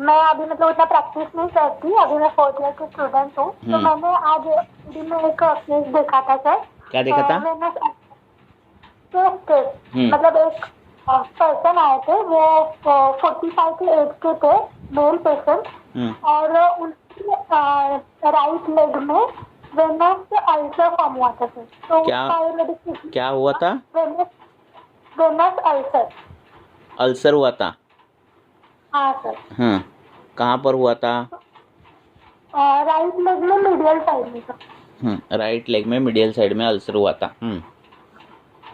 मैं अभी मतलब उतना प्रैक्टिस नहीं करती, अभी मैं 4th ईयर की स्टूडेंट हूँ। तो मैंने आज दिन में एक केस देखा था सर। क्या देखा था? मतलब एक पर्सन आए थे, वो 45 के एज के थे, मेल पेशेंट, और उनकी राइट लेग में वेनस अल्सर फॉर्म हुआ था सर। तो क्या हुआ था? Venus ulcer. अल्सर हुआ था? हाँ सर। कहाँ पर हुआ था? राइट लेग में मीडियल साइड में सर। राइट लेग में मीडियल साइड में अल्सर हुआ था।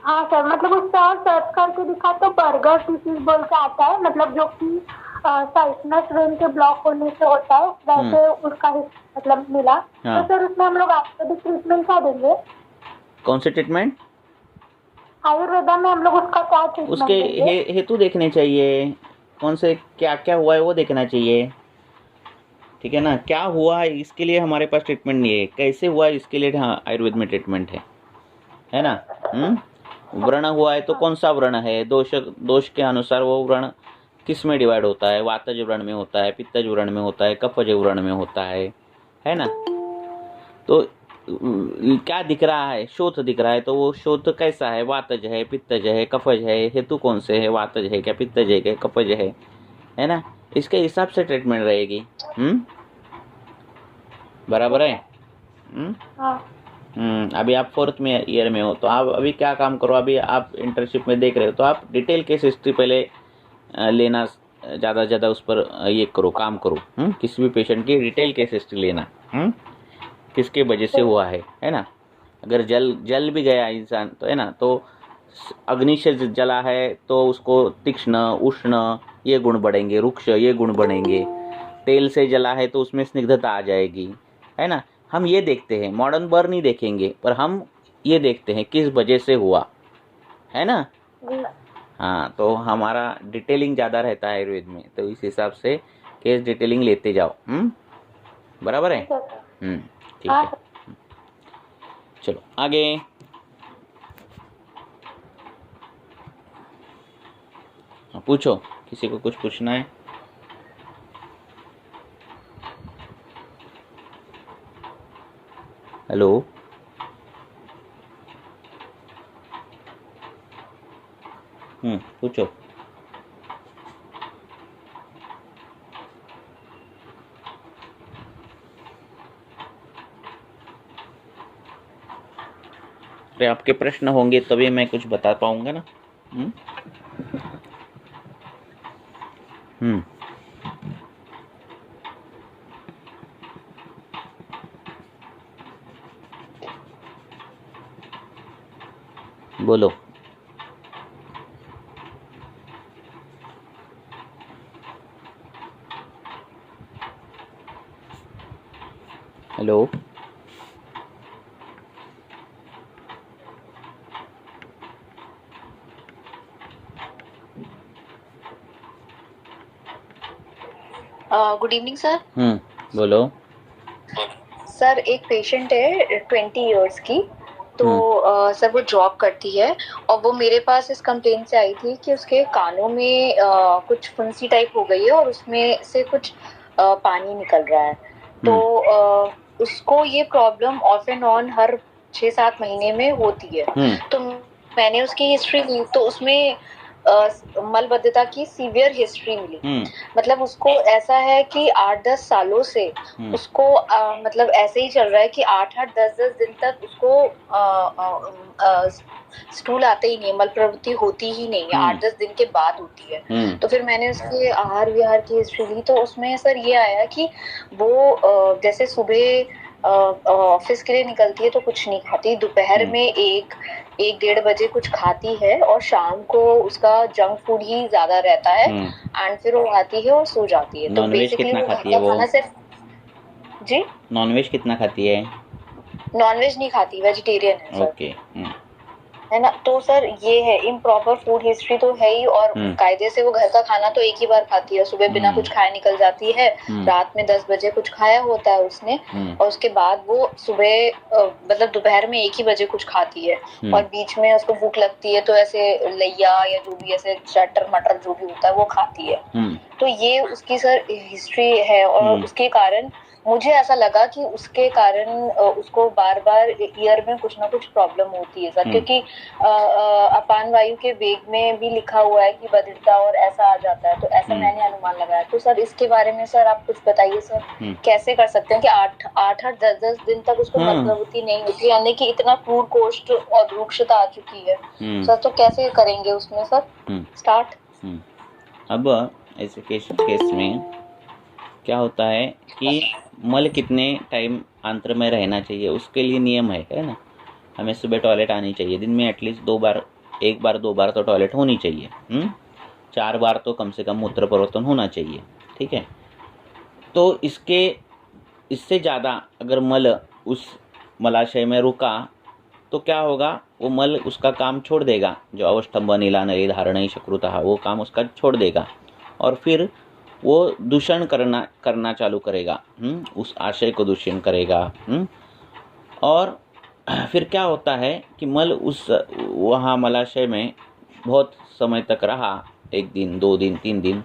हाँ सर, मतलब उसका सर्च करके दिखा तो बर्गर डिसीज बोल के आता है, मतलब जो कि साइनस वेन के ब्लॉक होने से होता है, वैसे उसका मतलब मिला। तो सर उसमें हम लोग आयुर्वेदिक ट्रीटमेंट क्या देंगे? कौन से ट्रीटमेंट? आयुर्वेदा में हम लोग उसका क्या ट्रीटमेंट उसके देंगे? हेतु देखने चाहिए, कौन से क्या क्या हुआ है वो देखना चाहिए, ठीक है ना। क्या हुआ है इसके लिए हमारे पास ट्रीटमेंट नहीं है, कैसे हुआ है इसके लिए हाँ आयुर्वेद में ट्रीटमेंट है ना। व्रण हुआ है तो कौन सा व्रण है, दोष के अनुसार वो व्रण किस में डिवाइड होता है, वातज व्रण में होता है, पित्तज व्रण में होता है, कफज व्रण में होता है ना। तो क्या दिख रहा है, शोथ दिख रहा है, तो वो शोथ कैसा है, वातज है, पित्तज है, कफज है, हेतु कौन से है, वातज है क्या, पित्तज है क्या, कफज है ना। इसके हिसाब से ट्रीटमेंट रहेगी। बराबर है। अभी आप 4th में ईयर में हो, तो आप अभी क्या काम करो, अभी आप इंटर्नशिप में देख रहे हो, तो आप डिटेल केस हिस्ट्री पहले लेना, ज़्यादा से ज़्यादा उस पर ये करो, काम करो। किसी भी पेशेंट की डिटेल केस हिस्ट्री लेना, किसके वजह से हुआ है ना। अगर जल भी गया इंसान तो है ना, तो अग्नि से जला है तो उसको तीक्ष्ण, उष्ण ये गुण बढ़ेंगे, रुक्ष ये गुण बढ़ेंगे। तेल से जला है तो उसमें स्निग्धता आ जाएगी, है ना। हम ये देखते हैं, मॉडर्न बर्न नहीं देखेंगे, पर हम ये देखते हैं किस वजह से हुआ है ना। हाँ, तो हमारा डिटेलिंग ज़्यादा रहता है आयुर्वेद में, तो इस हिसाब से केस डिटेलिंग लेते जाओ। बराबर है। ठीक है, चलो आगे। पूछो, किसी को कुछ पूछना है? हेलो, पूछो। अरे आपके प्रश्न होंगे तभी मैं कुछ बता पाऊंगा ना। बोलो। Hello, good evening sir. बोलो। सर एक पेशेंट है 20 इयर्स की, तो सर वो जॉब करती है, और वो मेरे पास इस कंप्लेंट से आई थी कि उसके कानों में कुछ फुंसी टाइप हो गई है और उसमें से कुछ पानी निकल रहा है। तो उसको ये problem of and on her 6-7 महीने में होती है। तो मैंने उसकी हिस्ट्री ली तो उसमें मलबद्धता की सीवियर हिस्ट्री मिली। मतलब उसको ऐसा है कि 8-10 सालों से उसको मतलब ऐसे ही चल रहा है कि 8-8 10-10 दिन तक उसको स्टूल आते ही नहीं, मल प्रवृत्ति होती ही नहीं है, 8-10 दिन के बाद होती है। तो फिर मैंने उसके आहार विहार की हिस्ट्री ली, तो उसमें सर ये आया कि वो जैसे सुबह ऑफिस के लिए निकलती है तो कुछ नहीं खाती, दोपहर में 1-1:30 बजे कुछ खाती है, और शाम को उसका जंक फूड ही ज्यादा रहता है, एंड फिर वो आती है और सो जाती है। तो बेसिकली वो खाती है वो? खाना सिर्फ जी, नॉनवेज कितना खाती है? नॉनवेज नहीं खाती, वेजिटेरियन है सर। ओके। है ना। तो सर ये है इम्प्रॉपर फूड हिस्ट्री तो है ही, और कायदे से वो घर का खाना तो एक ही बार खाती है, सुबह बिना कुछ खाए निकल जाती है, रात में 10 बजे कुछ खाया होता है उसने, और उसके बाद वो सुबह मतलब दोपहर में 1 ही बजे कुछ खाती है, और बीच में उसको भूख लगती है तो ऐसे लैया या जो भी ऐसे चटर मटर जो भी होता है वो खाती है। तो ये उसकी सर हिस्ट्री है, और उसके कारण मुझे ऐसा लगा कि उसके कारण उसको बार बार ईयर में कुछ ना कुछ प्रॉब्लम होती है सर, क्योंकि अपान वायु के वेग में भी लिखा हुआ है कि बधिरता और ऐसा आ जाता है, तो ऐसा मैंने अनुमान लगाया। तो सर इसके बारे में सर आप कुछ बताइए सर, कैसे कर सकते हैं कि 8-10 दिन तक उसको गर्भवती नहीं होती, यानी कि इतना क्रूर कोष्ठ और रुक्षता आ चुकी है सर, तो कैसे करेंगे उसमें सर स्टार्ट। अब ऐसे केस में क्या होता है कि मल कितने टाइम आंत्र में रहना चाहिए उसके लिए नियम है ना। हमें सुबह टॉयलेट आनी चाहिए, दिन में एटलीस्ट 2 बार, 1 बार 2 बार तो टॉयलेट होनी चाहिए। 4 बार तो कम से कम मूत्र परिवर्तन होना चाहिए, ठीक है। तो इससे ज़्यादा अगर मल उस मलाशय में रुका तो क्या होगा, वो मल उसका काम छोड़ देगा, जो अवष्टम्भ नीला नली धारणई शक्रुतः, वो काम उसका छोड़ देगा, और फिर वो दूषण करना चालू करेगा, उस आशय को दूषण करेगा। और फिर क्या होता है कि मल उस वहाँ मलाशय में बहुत समय तक रहा, 1 दिन 2 दिन 3 दिन,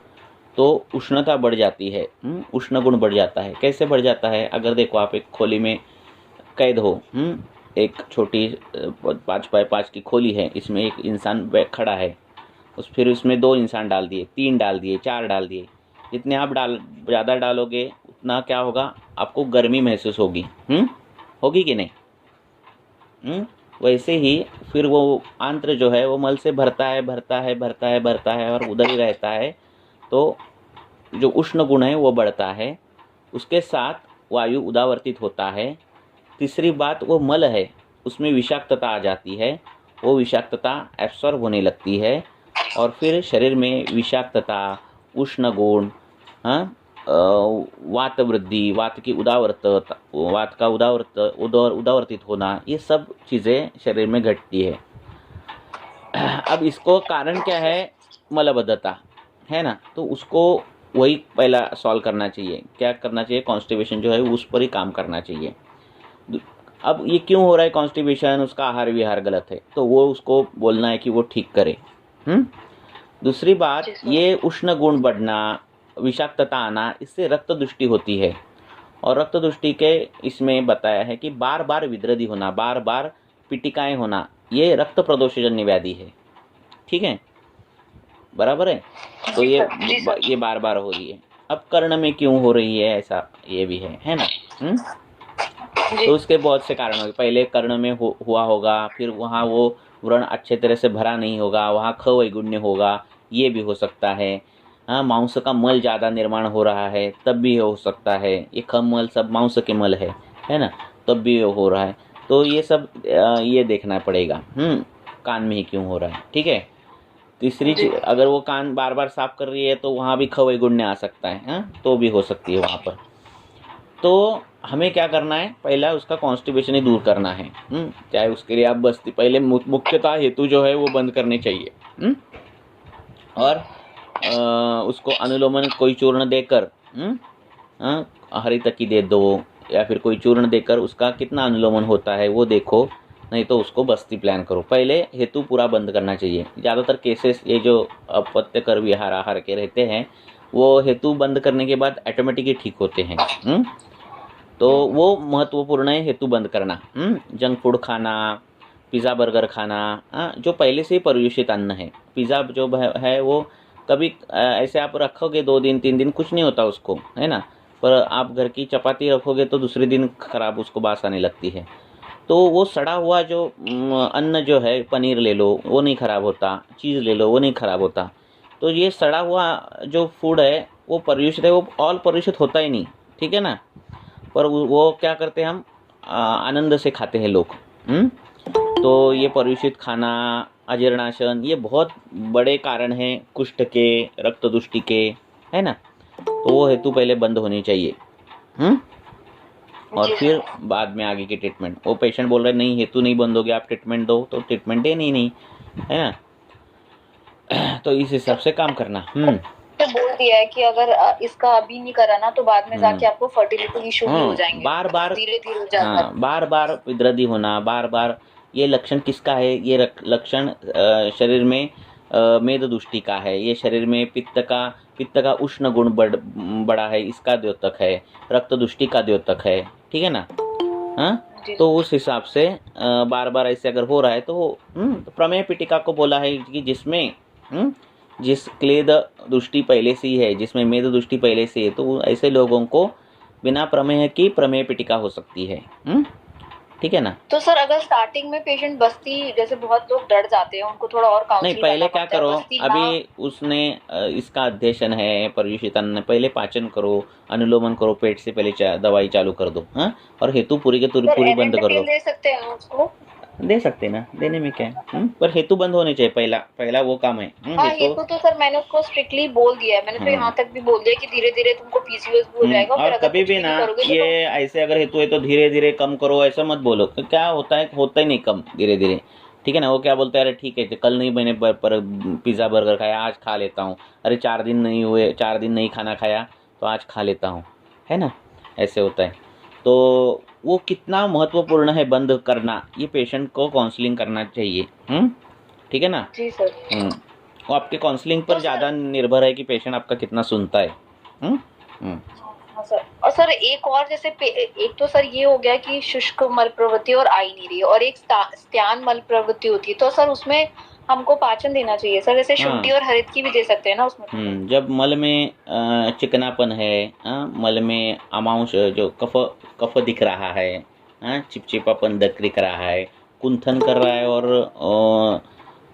तो उष्णता बढ़ जाती है, उष्ण गुण बढ़ जाता है। कैसे बढ़ जाता है, अगर देखो आप एक खोली में कैद हो, एक छोटी 5x5 की खोली है, इसमें एक इंसान खड़ा है, फिर उसमें 2 इंसान डाल दिए, 3 डाल दिए, 4 डाल दिए, जितने आप ज़्यादा डालोगे उतना क्या होगा, आपको गर्मी महसूस होगी, होगी कि नहीं। वैसे ही फिर वो आंत्र जो है वो मल से भरता है और उधर ही रहता है, तो जो उष्ण गुण है वो बढ़ता है, उसके साथ वायु उदावर्तित होता है। तीसरी बात, वो मल है उसमें विषाक्तता आ जाती है, वो विषाक्तता एब्सॉर्ब होने लगती है, और फिर शरीर में विषाक्तता, उष्ण गुण, वात वृद्धि, वात का उदावर्तित होना, ये सब चीज़ें शरीर में घटती है। अब इसको कारण क्या है, मलबद्धता है ना, तो उसको वही पहला सॉल्व करना चाहिए। क्या करना चाहिए, कॉन्स्टिपेशन जो है उस पर ही काम करना चाहिए। अब ये क्यों हो रहा है कॉन्स्टिपेशन, उसका आहार विहार गलत है, तो वो उसको बोलना है कि वो ठीक करे। दूसरी बात, ये उष्ण गुण बढ़ना, विषाक्तता आना, इससे रक्त दुष्टि होती है, और रक्त दुष्टि के इसमें बताया है कि बार बार विद्रदी होना, बार बार पिटिकाएँ होना, ये रक्त प्रदोषजन्य व्याधि है, ठीक है, बराबर है। तो ये बार बार हो रही है। अब कर्ण में क्यों हो रही है ऐसा, ये भी है ना। तो उसके बहुत से कारण होंगे, पहले कर्ण में हुआ होगा, फिर वहाँ वो व्रण अच्छे तरह से भरा नहीं होगा, वहाँ खवैगुण्य होगा, ये भी हो सकता है। मांस का मल ज़्यादा निर्माण हो रहा है, तब भी हो सकता है। ये खम मल सब मांस के मल है ना, तब भी हो रहा है। तो ये सब ये देखना पड़ेगा, कान में ही क्यों हो रहा है, ठीक है। तीसरी चीज, अगर वो कान बार बार साफ कर रही है तो वहाँ भी खवैगुण्य आ सकता है, तो भी हो सकती है वहाँ पर। तो हमें क्या करना है, पहला उसका कॉन्स्टिपेशन ही दूर करना है, चाहे उसके लिए आप बस्ती, पहले मुख्यतः हेतु जो है वो बंद करने चाहिए, और उसको अनुलोमन कोई चूर्ण देकर, हरितकी दे दो, या फिर कोई चूर्ण देकर उसका कितना अनुलोमन होता है वो देखो, नहीं तो उसको बस्ती प्लान करो। पहले हेतु पूरा बंद करना चाहिए। ज़्यादातर केसेस ये जो अपत्यकर विहार आहार के रहते हैं, वो हेतु बंद करने के बाद ऑटोमेटिकली ठीक होते हैं। तो वो महत्वपूर्ण है हेतु बंद करना। जंक फूड खाना, पिज़्ज़ा बर्गर खाना, जो पहले से ही प्रदूषित अन्न है। पिज़्ज़ा जो है वो कभी ऐसे आप रखोगे 2 दिन 3 दिन कुछ नहीं होता उसको, है ना, पर आप घर की चपाती रखोगे तो दूसरे दिन खराब उसको बास आने लगती है। तो वो सड़ा हुआ जो अन्न जो है, पनीर ले लो वो नहीं ख़राब होता, चीज़ ले लो वो नहीं ख़राब होता। तो ये सड़ा हुआ जो फूड है वो प्रदूषित है, वो ऑल प्रदूषित होता ही नहीं, ठीक है ना। पर वो क्या करते हैं, हम आनंद से खाते हैं लोग। तो ये प्रदूषित खाना, अजीर्णाशन, ये बहुत बड़े कारण हैं कुष्ठ के, रक्त दुष्टि के, है ना। तो वो हेतु पहले बंद होनी चाहिए। और जी फिर बाद में आगे की ट्रीटमेंट। वो पेशेंट बोल रहे नहीं हेतु नहीं बंद हो गया, आप ट्रीटमेंट दो, तो ट्रीटमेंट देनी नहीं, है ना। तो इस हिसाब से काम करना। तो बोल दिया है कि अगर इसका अभी नहीं करा ना तो बाद में जाके आपको फर्टिलिटी इशू भी हो जाएंगे, बार बार धीरे धीरे हो जाता है। बार बार विद्रदी होना, बार बार, ये लक्षण किसका है? ये लक्षण शरीर में मेददुष्टि का है, ये शरीर में पित्त का उष्ण गुण बड़ा है, इसका द्योतक है, रक्त दुष्टि का द्योतक है, ठीक है ना। हाँ, तो उस हिसाब से बार बार ऐसे अगर हो रहा है तो प्रमेय पिटिका को बोला है कि जिसमें जिस क्लेद दृष्टि पहले से ही है, जिसमें मेद दृष्टि पहले से है, तो ऐसे लोगों को बिना प्रमेय की प्रमेय पिटिका हो सकती है। ठीक है ना। तो सर अगर स्टार्टिंग में पेशेंट बस्ती, जैसे बहुत लोग डर जाते हैं, उनको थोड़ा और काउंसलिंग नहीं, पहले क्या करो, अभी उसने इसका अध्ययन है पर्युषितन ने, पहले पाचन करो, अनुलोमन करो, पेट से पहले दवाई चालू कर दो। हाँ, और हेतु पूरी के पूरी बंद कर दो। दे सकते हैं उसको, दे सकते ना, देने में क्या है। पर हेतु बंद होने चाहिए, पहला वो काम है। हेतु तो सर मैंने उसको स्ट्रिक्टली बोल दिया है, मैंने तो यहाँ तक भी बोल दिया कि धीरे धीरे तुमको पीसीओएस भी हो जाएगा। और कभी भी ना ये ऐसे अगर हेतु है तो धीरे धीरे कम करो, ऐसा मत बोलो। क्या होता है, होता ही नहीं कम धीरे धीरे, ठीक है ना। वो क्या बोलता है, अरे ठीक है कल नहीं मैंने पर पिज़्ज़ा बर्गर खाया, आज खा लेता हूँ। अरे 4 दिन नहीं हुए, 4 दिन नहीं खाना खाया तो आज खा लेता हूँ, है ना, ऐसे होता है। तो वो कितना महत्वपूर्ण है बंद करना, ये पेशेंट को काउंसलिंग करना चाहिए। ठीक है ना। जी सर। वो आपके काउंसलिंग पर ज़्यादा निर्भर है कि पेशेंट आपका कितना सुनता है। हाँ सर। और सर एक और, जैसे एक तो सर ये हो गया कि शुष्क मल प्रवृत्ति और आई नहीं रही है, और एक स्त्यान मल प्रवृत्ति होती है, तो सर उसमें हमको पाचन देना चाहिए सर, जैसे शुंठी और हरित की भी दे सकते हैं ना उसमें। जब मल में चिकनापन है, मल में अमांश जो कफ दिख रहा है, चिपचिपापन दिख रहा है, कुंथन कर रहा है और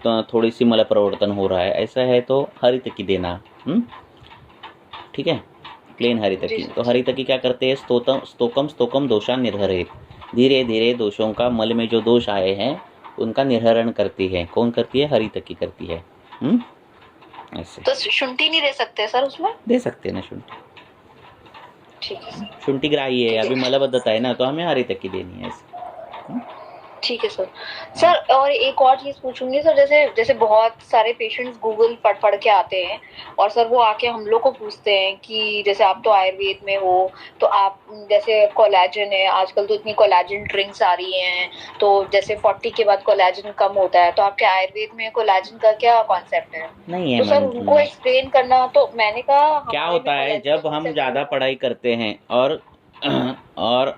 तो थोड़ी सी मल प्रवर्तन हो रहा है, ऐसा है तो हरित की देना। ठीक है, प्लेन हरित की। तो हरित की क्या करते हैं, स्तोकम दोषा निर्हरित, धीरे धीरे दोषों का, मल में जो दोष आए हैं उनका निर्हरण करती है। कौन करती है, हरित की करती है। ऐसे तो शुंठी नहीं दे सकते सर उसमें? दे सकते हैं ना शुंठी, ठीक है। शुंठी ग्राही है, अभी मलबद्धता है ना, तो हमें हरित की देनी है ऐसे। ठीक है सर। सर और एक और चीज पूछूंगी सर, जैसे बहुत सारे पेशेंट्स गूगल पढ़ के आते हैं, और सर वो आके हम लोग को पूछते हैं कि जैसे आप तो आयुर्वेद में हो, तो आप जैसे कोलेजन है, आजकल तो इतनी कोलेजन ड्रिंक्स आ रही हैं, तो जैसे 40 के बाद कोलेजन कम होता है, तो आपके आयुर्वेद में कोलेजन का क्या कॉन्सेप्ट है? नहीं है, तो सर उनको एक्सप्लेन करना। तो मैंने कहा क्या होता है, जब हम ज़्यादा पढ़ाई करते हैं और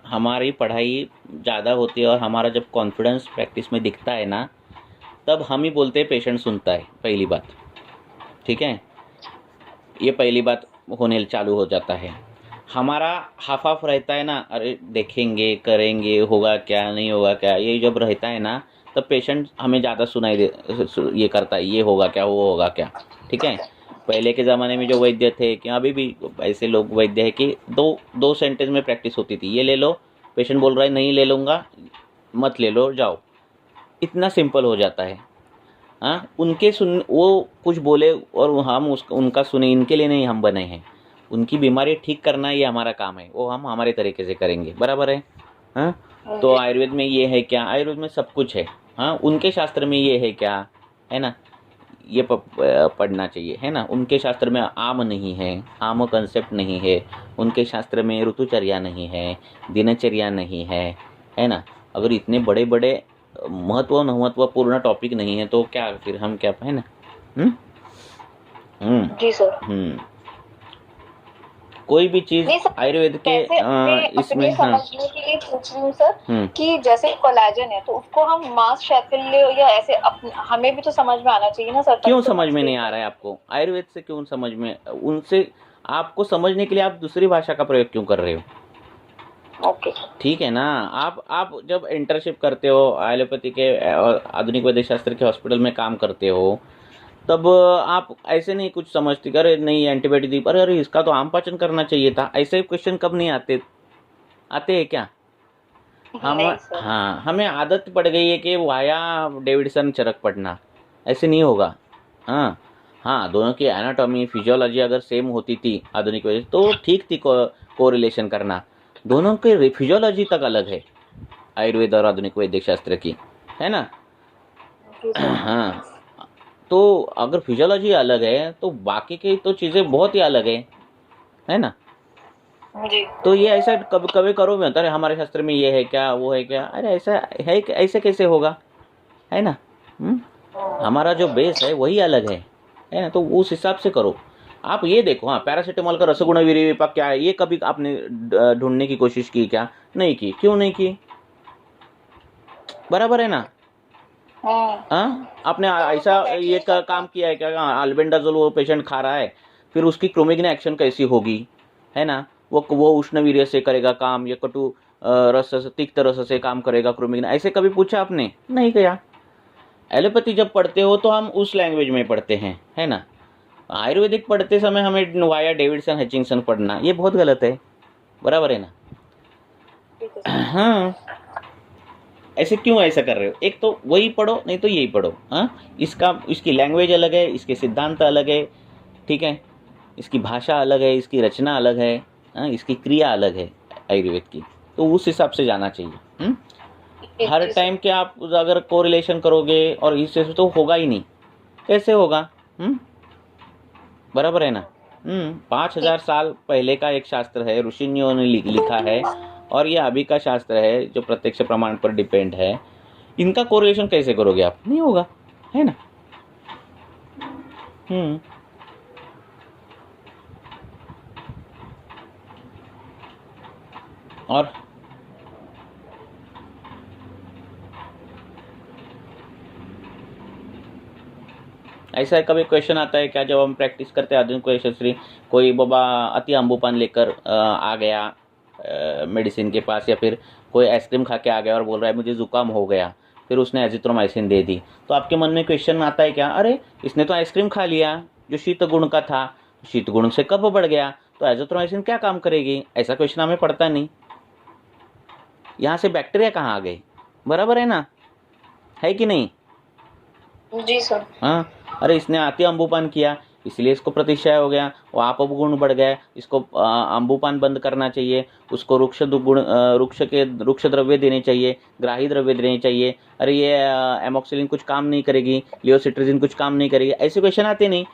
हमारी पढ़ाई ज़्यादा होती है और हमारा जब कॉन्फिडेंस प्रैक्टिस में दिखता है ना, तब हम ही बोलते हैं, पेशेंट सुनता है, पहली बात। ठीक है, ये पहली बात होने चालू हो जाता है। हमारा हाफ हाफ रहता है ना, अरे देखेंगे करेंगे, होगा क्या नहीं होगा क्या, ये जब रहता है ना, तब पेशेंट हमें ज़्यादा सुनाई दे, ये करता है, ये होगा क्या, वो होगा क्या। ठीक है, पहले के ज़माने में जो वैद्य थे, कि अभी भी ऐसे लोग वैद्य है कि दो सेंटेंस में प्रैक्टिस होती थी, ये ले लो, पेशेंट बोल रहा है नहीं ले लूँगा, मत ले लो, जाओ, इतना सिंपल हो जाता है। हाँ, उनके सुन, वो कुछ बोले और हम उनका सुने, इनके लिए नहीं हम बने हैं। उनकी बीमारी ठीक करना ये हमारा काम है, वो हम हमारे तरीके से करेंगे, बराबर है। हाँ, तो आयुर्वेद में ये है क्या, आयुर्वेद में सब कुछ है। हाँ, उनके शास्त्र में ये है क्या, है ना, ये पढ़ना चाहिए, है ना। उनके शास्त्र में आम नहीं है, आम कंसेप्ट नहीं है, उनके शास्त्र में ऋतुचर्या नहीं है, दिनचर्या नहीं है ना। अगर इतने बड़े बड़े महत्वपूर्ण टॉपिक नहीं है तो क्या फिर हम क्या, है ना। जी सर। कोई भी चीज आयुर्वेद के इसमें समझने के लिए पूछ रही हूँ सर, कि जैसे कोलेजन है तो उसको हम मांस शैथिल्य या ऐसे हमें भी तो समझ में आना चाहिए ना सर। क्यों समझ में नहीं आ रहा है आपको आयुर्वेद से, क्यों समझ में, उनसे आपको समझने के लिए आप दूसरी भाषा का प्रयोग क्यों कर रहे हो? ओके, ठीक है ना। आप जब इंटर्नशिप करते हो, एलोपैथी के आधुनिक वैद्य शास्त्र के हॉस्पिटल में काम करते हो, तब आप ऐसे नहीं कुछ समझते, अरे नहीं एंटीबायोटिक दी, अरे इसका तो आम पाचन करना चाहिए था, ऐसे क्वेश्चन कब नहीं आते हैं क्या? हमें आदत पड़ गई है कि वाया डेविडसन चरक पढ़ना, ऐसे नहीं होगा। हाँ, दोनों की एनाटॉमी फिजियोलॉजी अगर सेम होती थी आधुनिक वैद्य तो ठीक थी कोरिलेशन करना, दोनों के फिजियोलॉजी तक अलग है, आयुर्वेद और आधुनिक वैद्य शास्त्र की, है ना। हाँ, तो अगर फिजियोलॉजी अलग है तो बाकी की तो चीज़ें बहुत ही अलग है ना। जी। तो ये ऐसा कभी कभी करो में होता है, हमारे शास्त्र में ये है क्या, वो है क्या, अरे ऐसा है, ऐसे कैसे होगा, है ना। हमारा जो बेस है वही अलग है ना। तो उस हिसाब से करो। आप ये देखो, हाँ, पैरासीटामोल का रसगुण वीर्य विपाक क्या है, ये कभी आपने ढूंढने की कोशिश की क्या? नहीं की। क्यों नहीं की? बराबर है ना। हाँ, आपने ऐसा ये काम किया है क्या? अल्बेंडाजोल वो पेशेंट खा रहा है, फिर उसकी क्रोमिग्न एक्शन कैसी होगी, है ना। वो उष्ण वीर्य से करेगा काम, या कटु रस से, तिक्त रस से काम करेगा क्रोमिग्न, ऐसे कभी पूछा आपने? नहीं किया। एलोपैथी जब पढ़ते हो तो हम उस लैंग्वेज में पढ़ते हैं, है ना। आयुर्वेदिक पढ़ते समय हमें वाया डेविडसन हचिंगसन पढ़ना, ये बहुत गलत है। बराबर है ना। हाँ, ऐसे क्यों ऐसा कर रहे हो? एक तो वही पढ़ो, नहीं तो यही पढ़ो। हाँ, इसकी लैंग्वेज अलग है, इसके सिद्धांत अलग है, ठीक है, इसकी भाषा अलग है, इसकी रचना अलग है, हाँ, इसकी क्रिया अलग है आयुर्वेद की। तो उस हिसाब से जाना चाहिए। हर टाइम के आप अगर कोरिलेशन करोगे और इससे तो होगा ही नहीं। कैसे होगा? बराबर है ना। 5000 साल पहले का एक शास्त्र है, ऋषियों ने लिखा है, और ये अभी का शास्त्र है जो प्रत्यक्ष प्रमाण पर डिपेंड है। इनका कोरिलेशन कैसे करोगे आप? नहीं होगा, है ना। और ऐसा कभी क्वेश्चन आता है क्या जब हम प्रैक्टिस करते हैं आधुनिक वैद्य, कोई बाबा अति अम्बूपान लेकर आ गया मेडिसिन के पास, या फिर कोई आइसक्रीम खा के आ गया और बोल रहा है मुझे जुकाम हो गया, फिर उसने एजिथ्रोमाइसिन दे दी, तो आपके मन में क्वेश्चन आता है क्या? अरे इसने तो आइसक्रीम खा लिया जो शीत गुण का था, शीत गुण से कफ बढ़ गया, तो एजिथ्रोमाइसिन क्या काम करेगी? ऐसा क्वेश्चन हमें पड़ता नहीं। यहाँ से बैक्टीरिया कहाँ आ गए? बराबर है ना, है कि नहीं? जी सर। हाँ, अरे इसने अति अम्बूपान किया इसलिए इसको प्रतिशय हो गया, वो आप गुण बढ़ गया, इसको अम्बूपान बंद करना चाहिए, उसको रुक्ष द्रव्य देने चाहिए, ग्राही द्रव्य देने चाहिए। अरे ये एमोक्सिलिन कुछ काम नहीं करेगी, लियोसिट्रिजिन कुछ काम नहीं करेगी, ऐसे क्वेश्चन आते नहीं।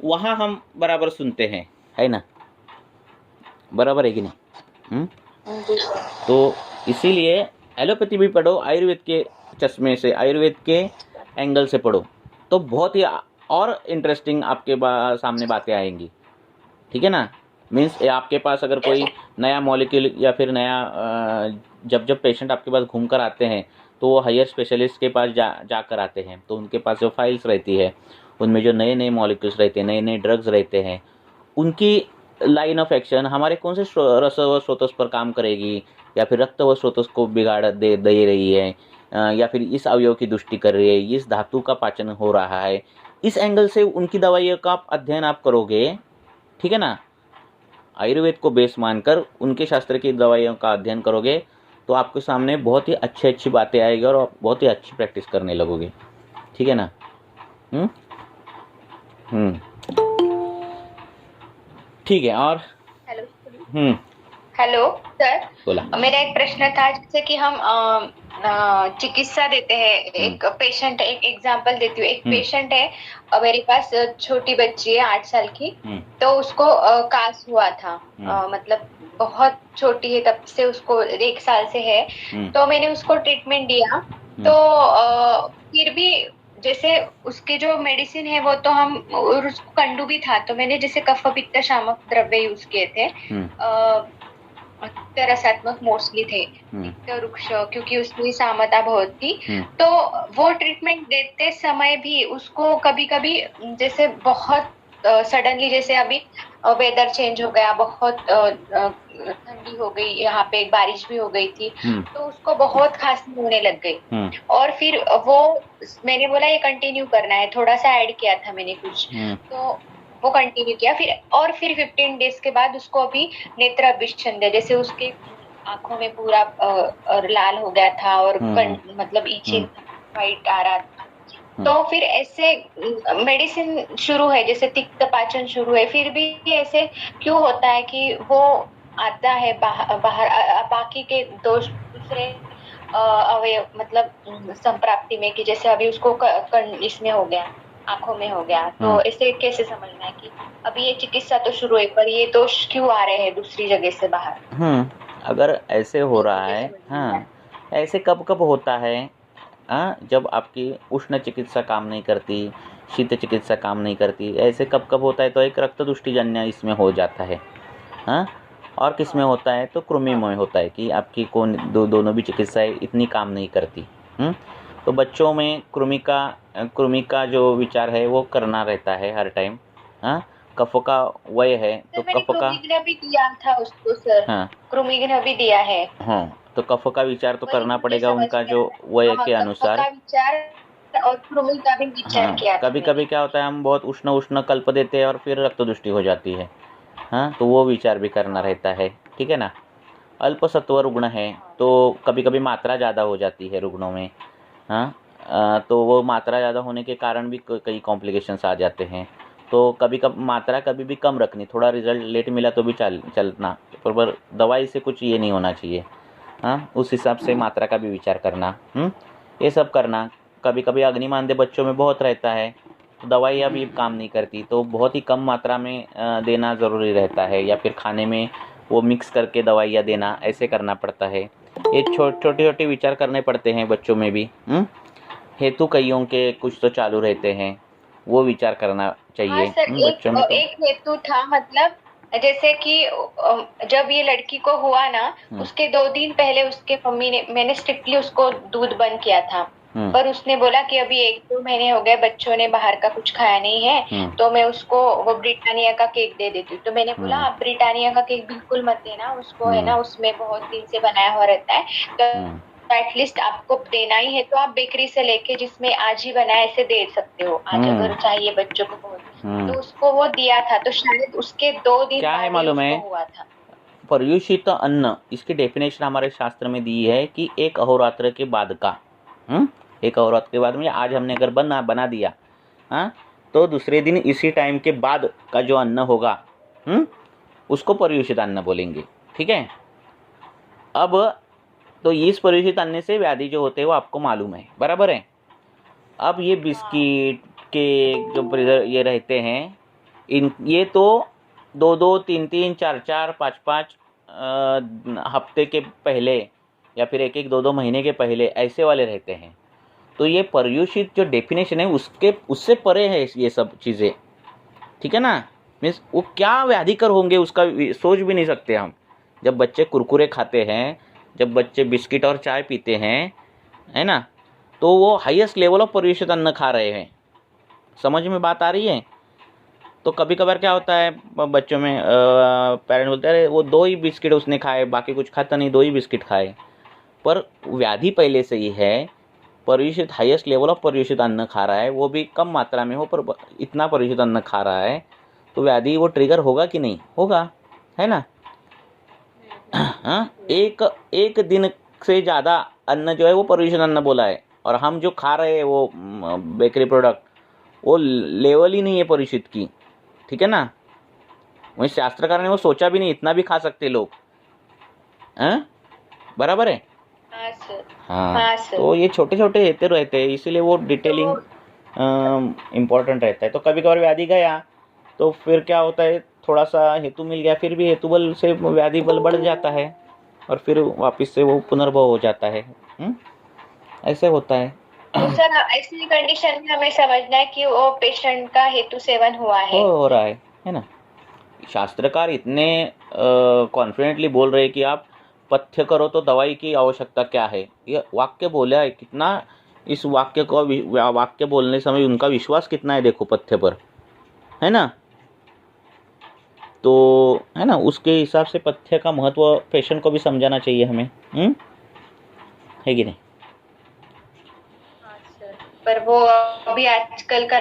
वहाँ हम बराबर सुनते हैं, है ना। बराबर है कि नहीं? तो इसीलिए एलोपैथी भी पढ़ो आयुर्वेद के चश्मे से, आयुर्वेद के एंगल से पढ़ो, तो बहुत ही और इंटरेस्टिंग आपके सामने बातें आएंगी, ठीक है ना। मीन्स आपके पास अगर कोई नया मॉलिक्यूल या फिर नया जब पेशेंट आपके पास घूम कर आते हैं तो वो हायर स्पेशलिस्ट के पास जाकर आते हैं, तो उनके पास जो फाइल्स रहती है उनमें जो नए नए मॉलिक्यूल्स रहते हैं, नए नए ड्रग्स रहते हैं, उनकी लाइन ऑफ एक्शन हमारे कौन से रस व स्रोतस पर काम करेगी, या फिर रक्त व स्रोतस को बिगाड़ दे रही है, या फिर इस अवयव की दुष्टि कर रही है, इस धातु का पाचन हो रहा है, इस एंगल से उनकी दवाइयों का अध्ययन आप करोगे, ठीक है ना। आयुर्वेद को बेस मानकर उनके शास्त्र की दवाइयों का अध्ययन करोगे तो आपके सामने बहुत ही अच्छी बातें आएगी और आप बहुत ही अच्छी प्रैक्टिस करने लगोगे, ठीक है ना। ठीक है। और हेलो सर, बोला। मेरा एक प्रश्न था, जैसे कि हम चिकित्सा देते हैं, एक पेशेंट, एक एग्जांपल देती हूँ, एक पेशेंट है मेरे पास, छोटी बच्ची है 8 साल की, तो उसको कास हुआ था, मतलब बहुत छोटी है, तब से उसको 1 साल से है, तो मैंने उसको ट्रीटमेंट दिया, तो फिर भी जैसे उसके जो मेडिसिन है वो तो हम, और उसको कंडू भी था, तो मैंने जैसे कफ पित्त शामक द्रव्य यूज किए थे, रसात्मक मोस्टली थे, वृक्ष, क्योंकि उसकी सामता बहुत थी, तो वो ट्रीटमेंट देते समय भी उसको कभी कभी जैसे बहुत सडनली, जैसे अभी वेदर चेंज हो गया, बहुत ठंडी हो गई, यहाँ पे बारिश भी हो गई थी, तो उसको बहुत खांसी होने लग गई, और फिर वो मैंने बोला ये कंटिन्यू करना है, थोड़ा सा ऐड किया था मैंने कुछ, तो वो कंटिन्यू किया, फिर 15 डेज के बाद उसको अभी नेत्र अभिच्छिन्न, जैसे उसके आंखों में पूरा लाल हो गया था, और मतलब इचिंग वाइट आ रहा था, तो फिर ऐसे मेडिसिन शुरू है, जैसे तिक्त पाचन शुरू है, फिर भी ऐसे क्यों होता है कि वो आता है बाहर बाकी के दूसरे अवयव मतलब संप्राप्ति में, कि जैसे अभी उसको इसमें हो गया, आंखों में हो गया, तो इसे कैसे समझना है कि अभी ये चिकित्सा तो शुरू है पर ये दोष क्यों आ रहे हैं दूसरी जगह से बाहर? अगर ऐसे हो रहा है, हाँ, ऐसे कब कब होता है, हाँ, जब आपकी उष्ण चिकित्सा काम नहीं करती, शीत चिकित्सा काम नहीं करती, ऐसे कब कब होता है तो एक रक्त दुष्टिजन्य इसमें हो जाता है, हाँ। और किस में होता है तो कृमिमय होता है कि आपकी दोनों भी चिकित्साएं इतनी काम नहीं करती। तो बच्चों में कृमि का जो विचार है वो करना रहता है हर टाइम, हाँ। कफ का वय है तो मैंने कफ का, कृमिघ्न भी दिया था उसको सर, हाँ, कृमिघ्न भी दिया है, हाँ, तो कफ का विचार तो वही करना मुझे पड़ेगा समझ उनका में जो वय हाँ, के कफ अनुसार। का विचार और कृमि का भी विचार हाँ, किया था कभी कभी मैंने। क्या होता है हम बहुत उष्ण उष्ण कल्प देते हैं और फिर रक्त दृष्टि हो जाती है, हाँ, तो वो विचार भी करना रहता है, ठीक है ना। अल्प सत्व रुग्ण है तो कभी कभी मात्रा ज़्यादा हो जाती है रुग्णों में, हाँ, तो वो मात्रा ज़्यादा होने के कारण भी कई कॉम्प्लिकेशंस आ जाते हैं। तो मात्रा कभी भी कम रखनी, थोड़ा रिजल्ट लेट मिला तो भी चलना, पर दवाई से कुछ ये नहीं होना चाहिए, हाँ, उस हिसाब से मात्रा का भी विचार करना, ये सब करना। कभी कभी अग्निमांद्य बच्चों में बहुत रहता है तो दवाई अभी काम नहीं करती, तो बहुत ही कम मात्रा में देना ज़रूरी रहता है, या फिर खाने में वो मिक्स करके दवाइयाँ देना, ऐसे करना पड़ता है। ये छोटे छोटे विचार करने पड़ते हैं बच्चों में भी। हेतु कईयों के कुछ तो चालू रहते हैं, वो विचार करना हाँ चाहिए सर, बच्चों में। तो एक हेतु था, मतलब जैसे कि जब ये लड़की को हुआ ना, उसके 2 दिन पहले उसके मम्मी ने, मैंने स्ट्रिक्टली उसको दूध बंद किया था, पर उसने बोला कि अभी 1-2 महीने हो गए, बच्चों ने बाहर का कुछ खाया नहीं है, तो मैं उसको वो ब्रिटानिया का केक दे देती हूँ। तो मैंने बोला आप ब्रिटानिया का केक बिल्कुल मत देना उसको, है ना, उसमें बहुत दिन से बनाया हुआ रहता है, तो एटलीस्ट आपको देना ही है तो आप बेकरी से लेके जिसमें आज ही बनाया ऐसे दे सकते हो, आज अगर चाहिए बच्चों को बहुत, तो उसको वो दिया था, तो शायद उसके 2 दिन क्या है बाद मालूम ही है, उसको हुआ था। पर्युषित अन्न, इसकी डेफिनेशन हमारे शास्त्र में दी है कि एक अहोरात्र के बाद का, एक अहोरात्र के बाद में, आज हमने अगर बना दिया, हाँ, तो दूसरे दिन इसी टाइम के बाद का जो अन्न होगा, उसको पर्युषित अन्न बोलेंगे, ठीक है। अब तो इस पर्युषित अन्न से व्याधि जो होते हैं वो आपको मालूम है, बराबर है। अब ये बिस्किट केक जो ये रहते हैं, ये तो 2-2, 3-3, 4-4, 5-5 हफ्ते के पहले, या फिर 1-1, 2-2 महीने के पहले ऐसे वाले रहते हैं। तो ये पर्युषित जो डेफिनेशन है उससे परे है ये सब चीज़ें, ठीक है ना। मीन्स वो क्या व्याधिकर होंगे उसका सोच भी नहीं सकते हम। जब बच्चे कुरकुरे खाते हैं, जब बच्चे बिस्किट और चाय पीते हैं, है ना, तो वो हाईएस्ट लेवल ऑफ पर्युषित अन्न खा रहे हैं। समझ में बात आ रही है। तो कभी कभार क्या होता है बच्चों में, पेरेंट्स बोलते हैं अरे वो 2 ही बिस्किट उसने खाए, बाकी कुछ खाता नहीं, 2 ही बिस्किट खाए, पर व्याधि पहले से ही है, पर्युषित हाईएस्ट लेवल ऑफ पर्युषित अन्न खा रहा है, वो भी कम मात्रा में हो पर इतना पर्युषित अन्न खा रहा है, तो व्याधि वो ट्रिगर होगा कि नहीं होगा, है ना। हाँ, एक दिन से ज़्यादा अन्न जो है वो पर्युषित अन्न बोला है, और हम जो खा रहे हैं वो बेकरी प्रोडक्ट, वो लेवल ही नहीं है पर्युषित की, ठीक है ना। वही शास्त्रकार ने वो सोचा भी नहीं इतना भी खा सकते लोग, हैं, बराबर है। हाँ सर, हाँ सर। तो ये छोटे छोटे हेतु रहते हैं, इसीलिए वो डिटेलिंग इम्पोर्टेंट रहता है। तो कभी कभार व्याधि गया तो फिर क्या होता है, थोड़ा सा हेतु मिल गया, फिर भी हेतु बल से व्याधि बल बढ़ जाता है और फिर वापस से वो पुनर्भव हो जाता है, ऐसे होता है। तो सर ऐसी कंडीशन में हमें समझना है कि वो पेशेंट का हेतु सेवन हुआ है, हो रहा है ना। शास्त्रकार इतने कॉन्फिडेंटली बोल रहे हैं कि आप पथ्य करो तो दवाई की आवश्यकता क्या है, ये वाक्य बोला है। कितना इस वाक्य को वाक्य बोलने समय उनका विश्वास कितना है, देखो पथ्य पर, है ना। तो है ना, उसके हिसाब से पथ्य का महत्व पेशेंट को भी समझाना चाहिए हमें, है कि नहीं। पर वो अभी आजकल का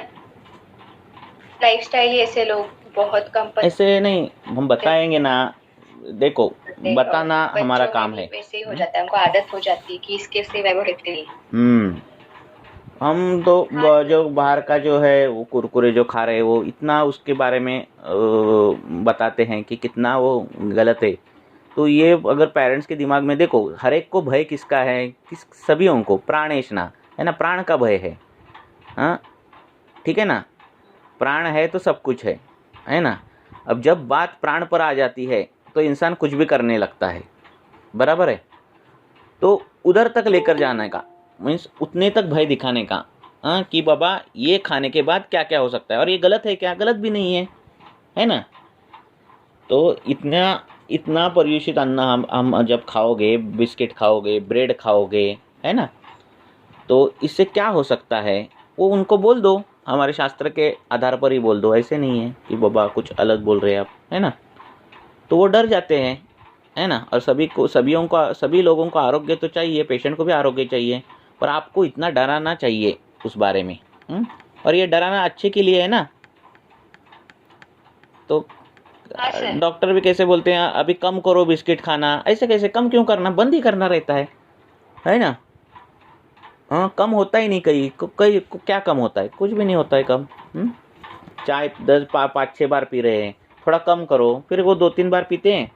लाइफस्टाइल ऐसे लोग बहुत कम, ऐसे नहीं, हम बताएंगे ना, देखो बताना हमारा काम है। वैसे ही हो जाता है, उनको आदत हो जाती है कि इसके सिवाय वो रहते हैं। हम तो जो बाहर का जो है वो कुरकुरे जो खा रहे हैं वो इतना उसके बारे में बताते हैं कि कितना वो गलत है, तो ये अगर पेरेंट्स के दिमाग में देखो, हर एक को भय किसका है, किस सभीयों को प्राणेशना है ना, प्राण का भय है। हाँ ठीक है ना, प्राण है तो सब कुछ है ना। अब जब बात प्राण पर आ जाती है तो इंसान कुछ भी करने लगता है, बराबर है। तो उधर तक लेकर जाने का मीन्स उतने तक भय दिखाने का, हाँ कि बाबा ये खाने के बाद क्या क्या हो सकता है, और ये गलत है क्या, गलत भी नहीं है ना। तो इतना प्रदूषित अन्न हम जब खाओगे, बिस्किट खाओगे, ब्रेड खाओगे, है ना, तो इससे क्या हो सकता है वो उनको बोल दो, हमारे शास्त्र के आधार पर ही बोल दो। ऐसे नहीं है कि बाबा कुछ अलग बोल रहे हैं आप, है ना। तो वो डर जाते हैं, है ना। और सभी लोगों को आरोग्य तो चाहिए, पेशेंट को भी आरोग्य चाहिए, पर आपको इतना डराना चाहिए उस बारे में। और ये डराना अच्छे के लिए है ना। तो डॉक्टर भी कैसे बोलते हैं अभी कम करो बिस्किट खाना, ऐसे कैसे कम क्यों करना, बंद ही करना रहता है ना। हाँ कम होता ही नहीं, कई क्या कम होता है, कुछ भी नहीं होता है कम। चाय 5-6 बार पी रहे हैं, थोड़ा कम करो, फिर वो 2-3 बार पीते हैं,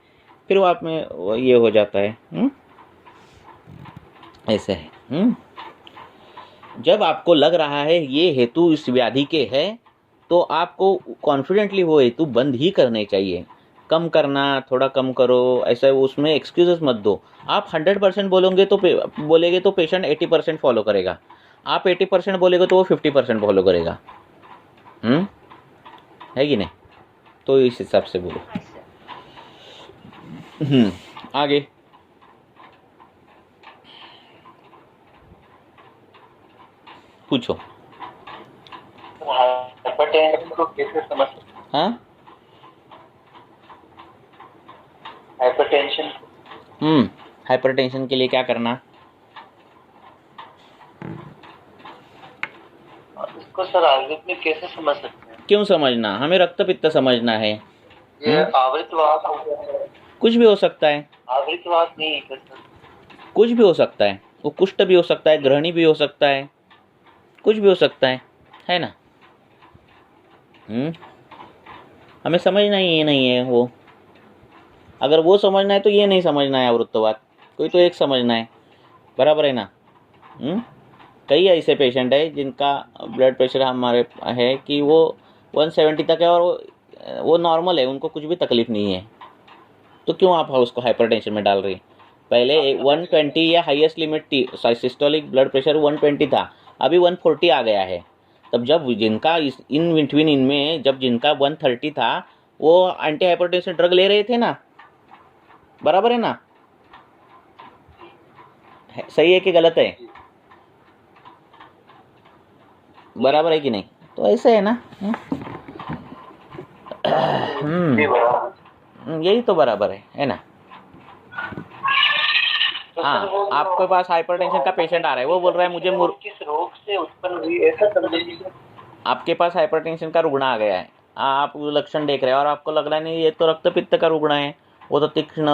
फिर वो आप में ये हो जाता है। ऐसे है। जब आपको लग रहा है ये हेतु इस व्याधि के है, तो आपको कॉन्फिडेंटली वो हेतु बंद ही करने चाहिए। कम करना, थोड़ा कम करो, ऐसा उसमें एक्सक्यूजेस मत दो। आप 100% बोलेंगे तो पेशेंट 80% फॉलो करेगा। आप 80% बोलेगे तो वो 50% फॉलो करेगा। है कि नहीं। तो इस हिसाब से बोलो। आगे पूछो। हाइपरटेंशन को कैसे समझ सकते हैं? हाँ हाइपरटेंशन हाइपरटेंशन के लिए क्या करना, इसको सर आगे में कैसे समझ सकते हैं? क्यों समझना, हमें रक्त पित्त समझना है। ये आवृतवात हो गया है। कुछ भी हो सकता है, आवृतवात नहीं है क्या सर? कुछ भी हो सकता है, वो कुष्ठ भी हो सकता है, ग्रहणी भी हो सकता है, कुछ भी हो सकता है ना। हमें समझना ही ये नहीं है वो। अगर वो समझना है तो ये नहीं समझना है आवृत्तवाद, कोई तो एक समझना है, बराबर है ना। कई ऐसे पेशेंट है जिनका ब्लड प्रेशर हमारे है कि वो 170 तक है और वो नॉर्मल है, उनको कुछ भी तकलीफ नहीं है, तो क्यों आप उसको हाइपरटेंशन में डाल रही है। पहले 120 या हाईएस्ट लिमिट थी, सिस्टोलिक ब्लड प्रेशर 120 था, अभी 140 आ गया है। तब जब जिनका इन बिटवीन इनमें जब जिनका 130 था वो एंटी हाइपरटेंशन ड्रग ले रहे थे ना, बराबर है ना। सही है कि गलत है, बराबर है कि नहीं। तो ऐसे है ना। यही तो बराबर है ना। हाँ आपके पास हाइपरटेंशन का पेशेंट आ रहा है, वो बोल रहा है मुझे किस रोग से उत्पन्न हुई ऐसा समझिए। आपके पास हाइपरटेंशन का रुग्ण आ गया है, आप लक्षण देख रहे हैं और आपको लग रहा है नहीं ये तो रक्त पित्त का रुग्ण है, वो तो तीक्ष्ण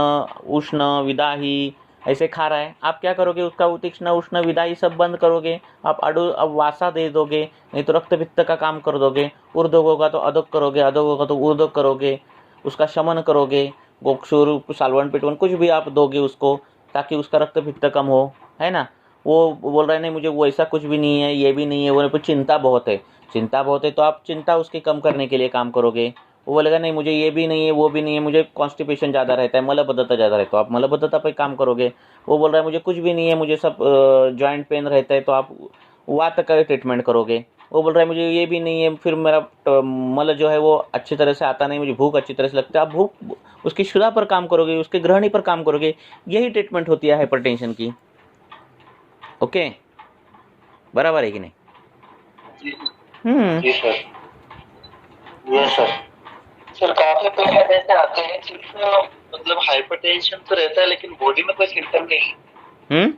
उष्ण विदाही ऐसे खा रहा है। आप क्या करोगे, उसका वो तीक्ष्ण उष्ण विदाही सब बंद करोगे, आप अब वासा दे दोगे, नहीं तो रक्त पित्त का काम कर दोगे। ऊर्ध्व होगा तो अधोक करोगे, अधोक होगा तो ऊर्ध्व करोगे, उसका शमन करोगे, गोक्षुर सालवन पिटवन कुछ भी आप दोगे उसको, ताकि उसका रक्त पित्त कम हो, है ना। वो बोल रहे नहीं मुझे वो ऐसा कुछ भी नहीं है, ये भी नहीं है, वो चिंता बहुत है, चिंता बहुत है तो आप चिंता उसकी कम करने के लिए काम करोगे। वो बोलेगा नहीं मुझे ये भी नहीं है, वो भी नहीं है, मुझे कॉन्स्टिपेशन ज़्यादा रहता है, मलबद्धता ज़्यादा रहता है, तो आप मलबद्धता पर काम करोगे। वो बोल रहा है मुझे कुछ भी नहीं है, मुझे सब जॉइंट पेन रहता है, तो आप वात का ट्रीटमेंट करोगे। वो बोल रहा है मुझे ये भी नहीं है, फिर मेरा मल जो है वो अच्छी तरह से आता नहीं, मुझे भूख अच्छी तरह से लगता है, आप भूख उसकी क्षुधा पर काम करोगे, उसके ग्रहणी पर काम करोगे। यही ट्रीटमेंट होती है हाइपरटेंशन की। ओके बराबर है कि नहीं। जी सर। Yes sir. सर काफी पेशेंट ऐसे आते हैं जिनको मतलब हाइपरटेंशन तो रहता है लेकिन बॉडी में कोई सिम्टम नहीं।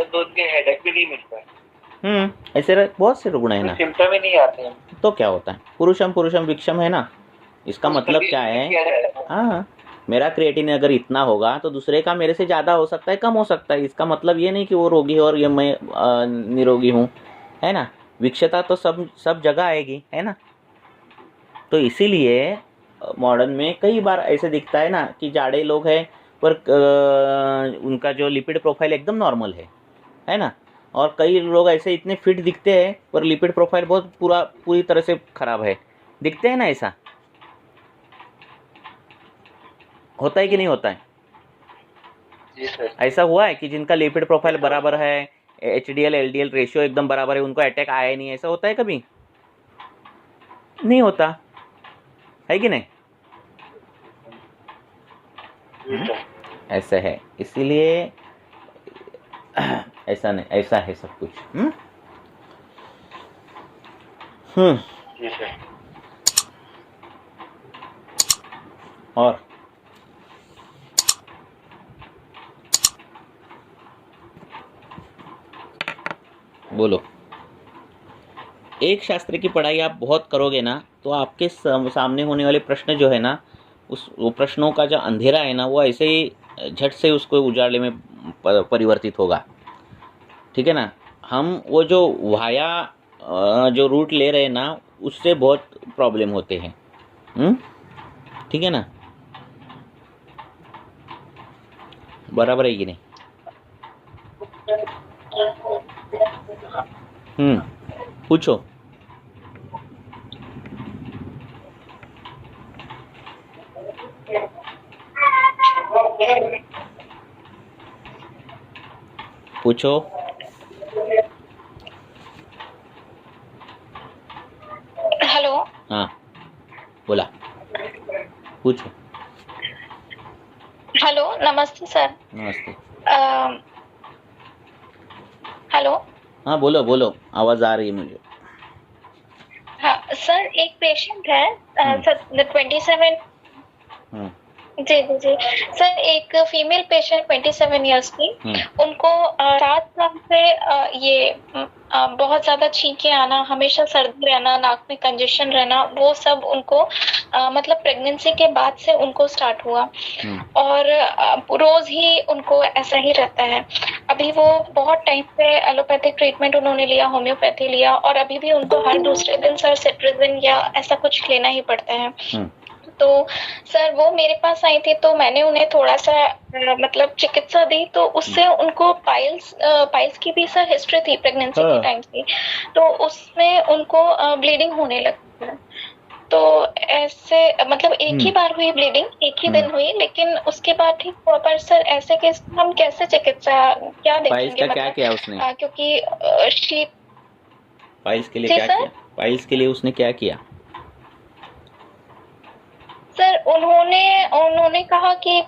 तो उनके हेडेक भी नहीं मिलता है। ऐसे बहुत से रुग्ण है ना, सिम्टम ही नहीं आते हैं। तो क्या होता है, पुरुषम विक्षम है ना। इसका मतलब क्या है, हाँ मेरा क्रिएटिन अगर इतना होगा तो दूसरे का मेरे से ज़्यादा हो सकता है, कम हो सकता है। इसका मतलब ये नहीं कि वो रोगी है और ये मैं निरोगी हूँ, है ना। विक्षता तो सब जगह आएगी, है ना। तो इसीलिए मॉडर्न में कई बार ऐसे दिखता है ना कि जाड़े लोग हैं पर उनका जो लिपिड प्रोफाइल एकदम नॉर्मल है ना। और कई लोग ऐसे इतने फिट दिखते हैं पर लिपिड प्रोफाइल बहुत पूरी तरह से खराब है, दिखते हैं ना। ऐसा होता है कि नहीं होता है? जी सर। ऐसा हुआ है कि जिनका लिपिड प्रोफाइल बराबर है, HDL LDL रेशियो एकदम बराबर है, उनको अटैक आया ही नहीं, ऐसा होता है कभी? नहीं होता है कि नहीं? ऐसा है, इसीलिए ऐसा नहीं, ऐसा है सब कुछ। जी सर। और बोलो। एक शास्त्र की पढ़ाई आप बहुत करोगे ना तो आपके सामने होने वाले प्रश्न जो है ना, वो प्रश्नों का जो अंधेरा है ना, वो ऐसे ही झट से उसको उजाड़ने में परिवर्तित होगा। ठीक है ना। हम वो जो वाया जो रूट ले रहे हैं ना, उससे बहुत प्रॉब्लम होते हैं। ठीक है ना, बराबर है कि नहीं? पूछो। पूछो। हेलो। हाँ बोला, पूछो। हेलो, नमस्ते सर। नमस्ते। हेलो। हाँ बोलो बोलो, आवाज़ आ रही है मुझे। हाँ सर, एक पेशेंट है सर 27। जी जी जी सर, एक फीमेल पेशेंट 27 इयर्स की, उनको 7 साल से ये बहुत ज़्यादा छींके आना, हमेशा सर्दी रहना, नाक में कंजेशन रहना, वो सब उनको मतलब प्रेगनेंसी के बाद से उनको स्टार्ट हुआ और रोज़ ही उनको ऐसा ही रहता है। अभी वो बहुत टाइम से एलोपैथिक ट्रीटमेंट उन्होंने लिया, होम्योपैथी लिया, और अभी भी उनको हर दूसरे दिन सर सिट्राजिन या ऐसा कुछ लेना ही पड़ता है। तो सर वो मेरे पास आई थी तो मैंने उन्हें थोड़ा सा मतलब चिकित्सा दी, तो उससे उनको पाइल्स की भी सर हिस्ट्री थी प्रेगनेंसी के टाइम से, तो उसमें उनको ब्लीडिंग होने लगती है। तो ऐसे मतलब एक ही बार हुई ब्लीडिंग, एक ही दिन हुई, लेकिन उसके बाद ठीक हुआ। पर सर ऐसे केस हम कैसे चिकित्सा क्या देखेंगे? का क्या किया उसने? क्योंकि पाइल्स के लिए क्या किया? पाइल्स के लिए उसने क्या किया? सर उन्होंने कहा कि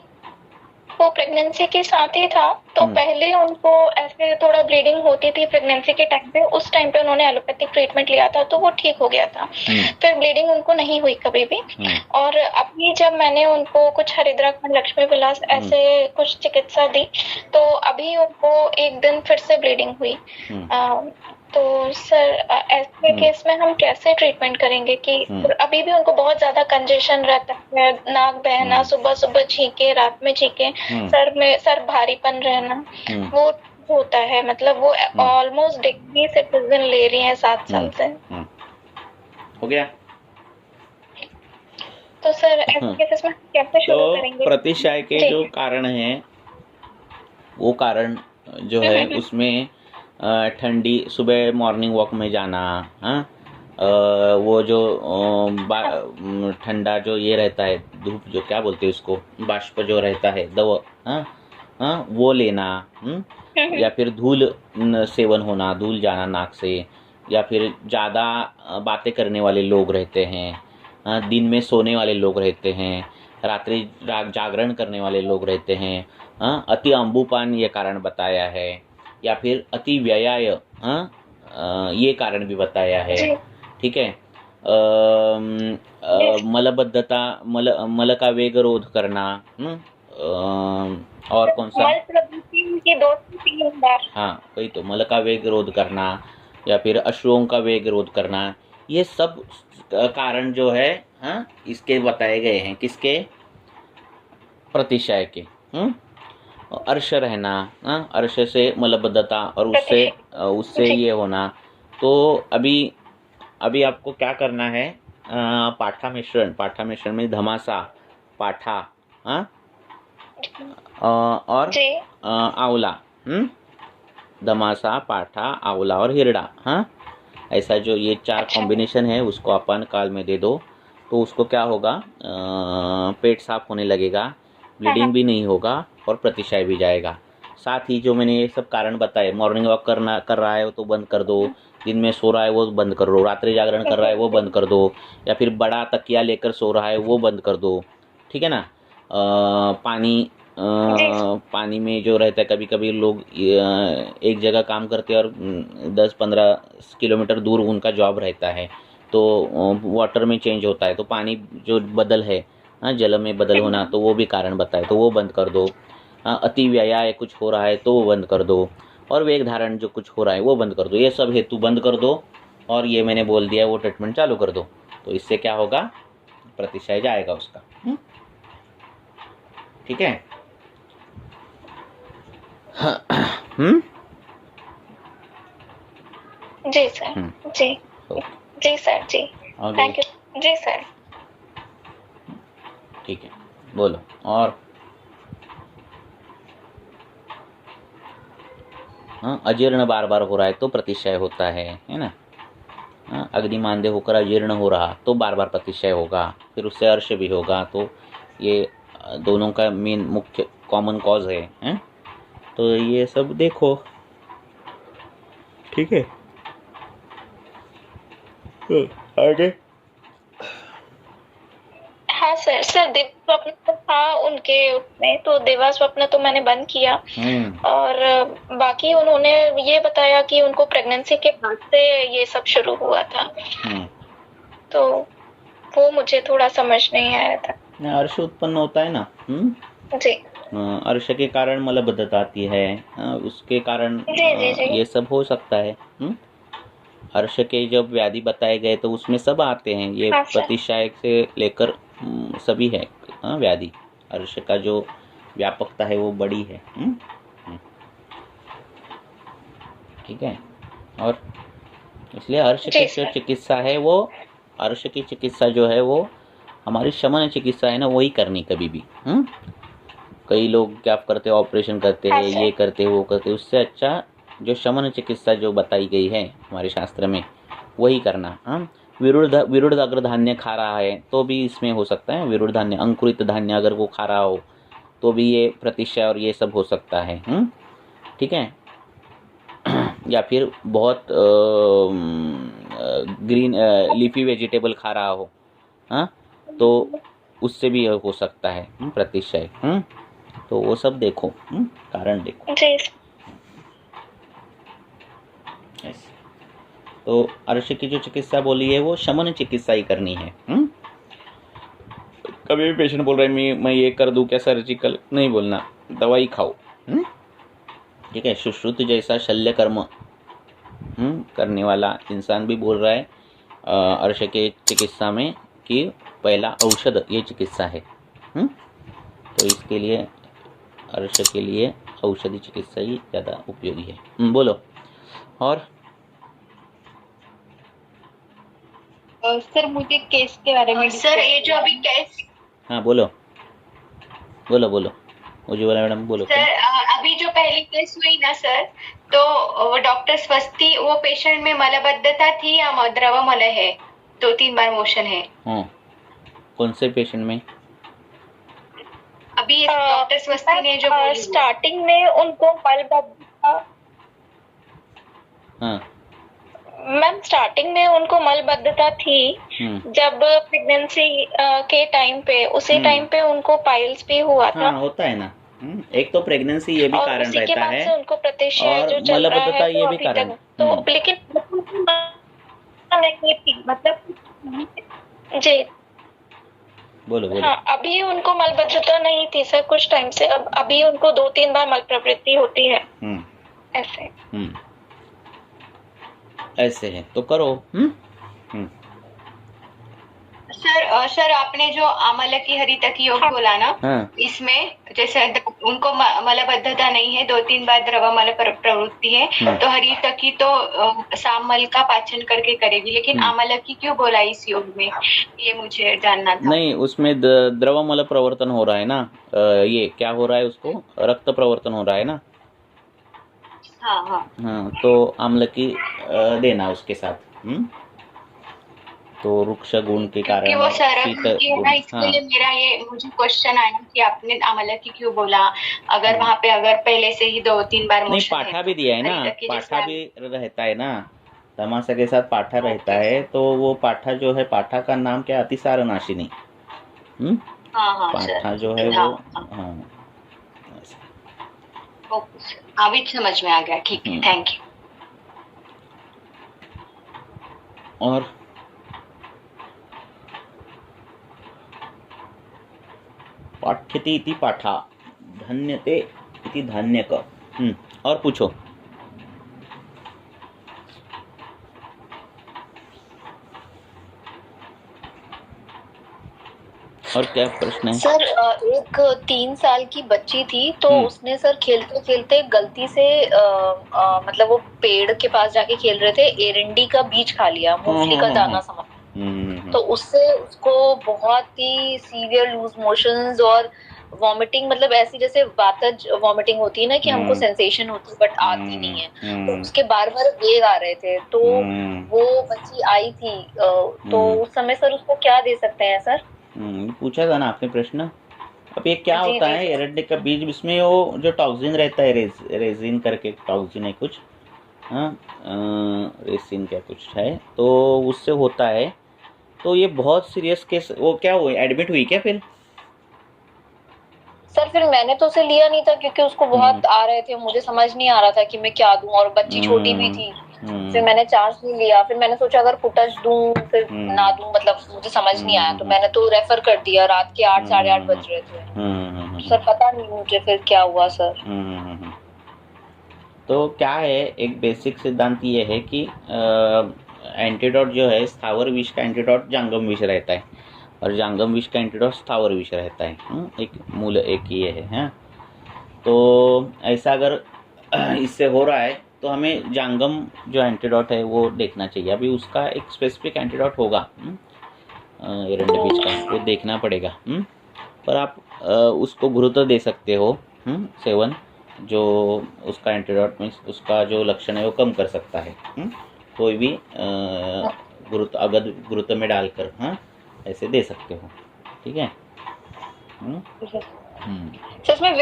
वो प्रेगनेंसी के साथ ही था, तो पहले उनको ऐसे थोड़ा ब्लीडिंग होती थी प्रेगनेंसी के टाइम पे, उस टाइम पे उन्होंने एलोपैथिक ट्रीटमेंट लिया था तो वो ठीक हो गया था। फिर ब्लीडिंग उनको नहीं हुई कभी भी। और अभी जब मैंने उनको कुछ हरिद्रा खंड, लक्ष्मी विलास ऐसे कुछ चिकित्सा दी, तो अभी उनको एक दिन फिर से ब्लीडिंग हुई। तो सर ऐसे केस में हम कैसे ट्रीटमेंट करेंगे कि अभी भी उनको बहुत ज्यादा कंजेशन रहता है, नाक बहना, सुबह सुबह छींके, रात में छींके, सर भारीपन रहना, वो होता है। मतलब वो ऑलमोस्ट डिग्री सिट्राजिन ले रही हैं 7 साल से। हो गया। तो सर ऐसे केसेस में कैसे शुरू करेंगे? प्रतिशय के जो कारण हैं, वो कारण जो है उसमें ठंडी सुबह मॉर्निंग वॉक में जाना, वो जो ठंडा जो ये रहता है, धूप जो क्या बोलते हैं उसको, बाष्प जो रहता है दवा, वो लेना, या फिर धूल सेवन होना, धूल जाना नाक से, या फिर ज़्यादा बातें करने वाले लोग रहते हैं, दिन में सोने वाले लोग रहते हैं, रात्रि जागरण करने वाले लोग रहते हैं, अति अम्बुपान ये कारण बताया है, या फिर अति व्ययाय ये कारण भी बताया है। ठीक है। मलबद्धता, मल का वेग रोध करना, और कौन सा? की 2 से 3 बार। हाँ वही तो, मल का वेग रोध करना या फिर अश्रुओं का वेग रोध करना, ये सब कारण जो है इसके बताए गए हैं। किसके? प्रतिशय के। अर्श रहना, अर्श से मलबद्धता और उससे ये होना। तो अभी आपको क्या करना है? पाठा मिश्रण में धमासा, पाठा, और जी आंवला, दमासा, पाठा, आंवला और हिरडा। हाँ, ऐसा जो ये 4 अच्छा कॉम्बिनेशन है उसको अपन काल में दे दो, तो उसको क्या होगा, पेट साफ होने लगेगा, हाँ हाँ ब्लीडिंग भी नहीं होगा और प्रतिशय भी जाएगा। साथ ही जो मैंने ये सब कारण बताए, मॉर्निंग वॉक कर रहा है तो बंद कर दो, दिन में सो रहा है वो बंद कर दो, रात्रि जागरण कर रहा है वो बंद कर दो, या फिर बड़ा तकिया लेकर सो रहा है वो बंद कर दो। ठीक है ना। पानी, जी पानी में जो रहता है, कभी कभी लोग एक जगह काम करते हैं और 10-15 किलोमीटर दूर उनका जॉब रहता है, तो वाटर में चेंज होता है, तो पानी जो बदल है, हाँ, जल में बदल होना, तो वो भी कारण बताए, तो वो बंद कर दो। अति व्यायाम कुछ हो रहा है तो वो बंद कर दो, और वेग धारण जो कुछ हो रहा है वो बंद कर दो। ये सब हेतु बंद कर दो, और ये मैंने बोल दिया वो ट्रीटमेंट चालू कर दो, तो इससे क्या होगा, प्रतिशय जाएगा उसका। ठीक है। हम्म जी सर जी तो जी सर जी आगे थैंक यू जी सर। ठीक है, बोलो। और हाँ, अजीर्ण बार बार हो रहा है तो प्रतिशय होता है ना। हाँ, अग्निमांद्य होकर अजीर्ण हो रहा तो बार बार प्रतिशय होगा, फिर उससे अर्श भी होगा, तो ये दोनों का मेन मुख्य कॉमन कॉज है? तो ये सब देखो। ठीक है, तो आगे। हाँ सर सर देवा स्वप्न तो था उनके उसमें, तो देवा स्वप्न तो मैंने बंद किया। और बाकी उन्होंने ये बताया कि उनको प्रेगनेंसी के बाद से ये सब शुरू हुआ था, तो वो मुझे थोड़ा समझ नहीं आया था। अर्श उत्पन्न होता है ना। जी अर्श के कारण मलबद्धता आती है, उसके कारण ये सब हो सकता है। अर्श के जब व्याधि बताए गए तो उसमें सब आते हैं, ये हाँ सर। प्रतिशय से लेकर सभी है। व्याधि, अर्श का जो व्यापकता है वो बड़ी है। ठीक है। और इसलिए अर्श की जो चिकित्सा है वो, अर्श की चिकित्सा जो है वो हमारी शमन चिकित्सा है ना, वही करनी कभी भी। कई लोग क्या करते हैं, ऑपरेशन करते हैं, ये करते हैं, वो करते हैं, उससे अच्छा जो शमन चिकित्सा जो बताई गई है हमारे शास्त्र में वही करना। विरुद्ध अगर धान्य खा रहा है तो भी इसमें हो सकता है, विरुद्ध धान्य, अंकुरित धान्य अगर वो खा रहा हो तो भी ये प्रतिशय और ये सब हो सकता है। ठीक है। या फिर बहुत ग्रीन लीफी वेजिटेबल खा रहा हो, तो उससे भी हो सकता है प्रतिशय। तो वो सब देखो, कारण देखो। तो अर्श की जो चिकित्सा बोली है वो शमन चिकित्सा ही करनी है। कभी भी पेशेंट बोल रहा है मैं ये कर दूं क्या सर्जिकल, नहीं बोलना, दवाई खाओ। ठीक है। सुश्रुत जैसा शल्य कर्म करने वाला इंसान भी बोल रहा है अर्श के चिकित्सा में कि पहला औषध ये चिकित्सा है। तो इसके लिए अर्श के लिए औषधि चिकित्सा ही ज़्यादा उपयोगी है। बोलो। और सर मुझे केस के बारे में सर ये जो अभी केस, हाँ बोलो बोलो बोलो, उज्ज्वला मैडम बोलो। सर अभी जो पहली केस हुई ना सर, तो डॉक्टर स्वस्ति, वो पेशेंट में मलबद्धता थी या द्रव मल है, 2-3 बार मोशन है। कौन से पेशेंट में? अभी डॉक्टर स्वस्ति ने जो स्टार्टिंग में उनको मलबद्धता, मैम स्टार्टिंग में उनको मलबद्धता थी जब प्रेगनेंसी के टाइम पे, उसी टाइम पे उनको पाइल्स भी हुआ था। होता है ना। एक तो प्रेगनेंसी ये भी कारण रहता है, से उनको प्रतिशय और जो चल रहा है ये भी कारण। तो लेकिन नहीं थी, मतलब जी बोलो बोलो। हाँ, अभी उनको मलबद्धता नहीं थी सर कुछ टाइम से, अब अभी उनको 2-3 बार मल प्रवृत्ति होती है। ऐसे ऐसे है तो करो। सर आपने जो आमलकी हरितकी योग बोला ना, हाँ इसमें जैसे उनको मलबद्धता नहीं है, 2-3 बार द्रवमल प्रवृत्ति है, तो हरितकी तो सामल का पाचन करके करेगी, लेकिन आमलकी क्यों बोला इस योग में, ये मुझे जानना था। नहीं, उसमें द्रवमल प्रवर्तन हो रहा है ना, ये क्या हो रहा है, उसको रक्त प्रवर्तन हो रहा है ना। हाँ हाँ हाँ, तो आम्लकी देना उसके साथ। तो वृक्ष गुण के क्योंकि कारण वो सरल शीत है गुण, ना, इसके हाँ लिए मेरा ये मुझे क्वेश्चन आया कि आपने आमलकी क्यों बोला, अगर वहाँ पे अगर पहले से ही 2-3 बार नहीं, मोशन पाठा है भी दिया है ना, हरितकी जैसे पाठा भी रहता है ना, तमाशा के साथ पाठा रहता है, तो वो पाठा जो है, पाठा का नाम क्या, अतिसार नाशिनी। हाँ पाठा सर, जो है वो, हाँ ओके सर, अभी समझ में आ गया, ठीक है, थैंक यू। और पाठ्यते इति पाठा, धन्यते इति धान्यक। और पूछो। और क्या प्रश्न है? सर एक 3 साल की बच्ची थी, तो उसने सर खेलते खेलते गलती से मतलब वो पेड़ के पास जाके खेल रहे थे, एरंडी का बीज खा लिया, मूंगफली का दाना समझ। तो उससे उसको बहुत ही सीवियर लूज मोशंस और वॉमिटिंग, मतलब ऐसी जैसे वातज वॉमिटिंग होती है ना, कि हमको सेंसेशन होती है बट आती नहीं है, तो उसके बार बार वेग आ रहे थे, तो वो बच्ची आई थी, तो उस समय सर उसको क्या दे सकते हैं सर? पूछा था ना आपने प्रश्न। अब ये क्या जी, होता जी, है एरंडी का बीज, इसमें वो जो टॉक्सिन रहता है, रेजिन करके टॉक्सिन है कुछ, हाँ रेसिन क्या कुछ है, तो उससे होता है। तो ये बहुत सीरियस केस, वो क्या हुई, एडमिट हुई क्या फिर? सर फिर मैंने तो उसे लिया नहीं था, क्योंकि उसको बहुत आ रहे थे, मुझे समझ नहीं आ रहा था कि मैं क्या दूं, और बच्ची छोटी भी थी। फिर मैंने चांस नहीं लिया, फिर मैंने सोचा अगर फुटज दूं फिर ना दूं, मतलब मुझे समझ नहीं आया, तो मैंने तो रेफर कर दिया। रात के 8 साढ़े 8 बज रहे थे। सर पता नहीं मुझे फिर क्या हुआ सर। तो क्या है, एक बेसिक सिद्धांत ये है कि एंटीडोट जो है, स्थावर विष का एंटीडोट जांगम विष रहता है, और जांगम विष का एंटीडोट स्थावर विष रहता है। एक मूल एक ये है, हाँ। तो ऐसा अगर इससे हो रहा है, तो हमें जांगम जो एंटीडोट है वो देखना चाहिए। अभी उसका एक स्पेसिफिक एंटीडोट होगा एरंडी बीज का, वो देखना पड़ेगा। पर आप उसको गुरुत्व दे सकते हो, सेवन, जो उसका एंटीडोट मीन्स उसका जो लक्षण है वो कम कर सकता है। कोई भी गुरुत्व, अगर गुरुत्व में डालकर, हाँ ऐसे दे सकते हो, ठीक है। सर इसमें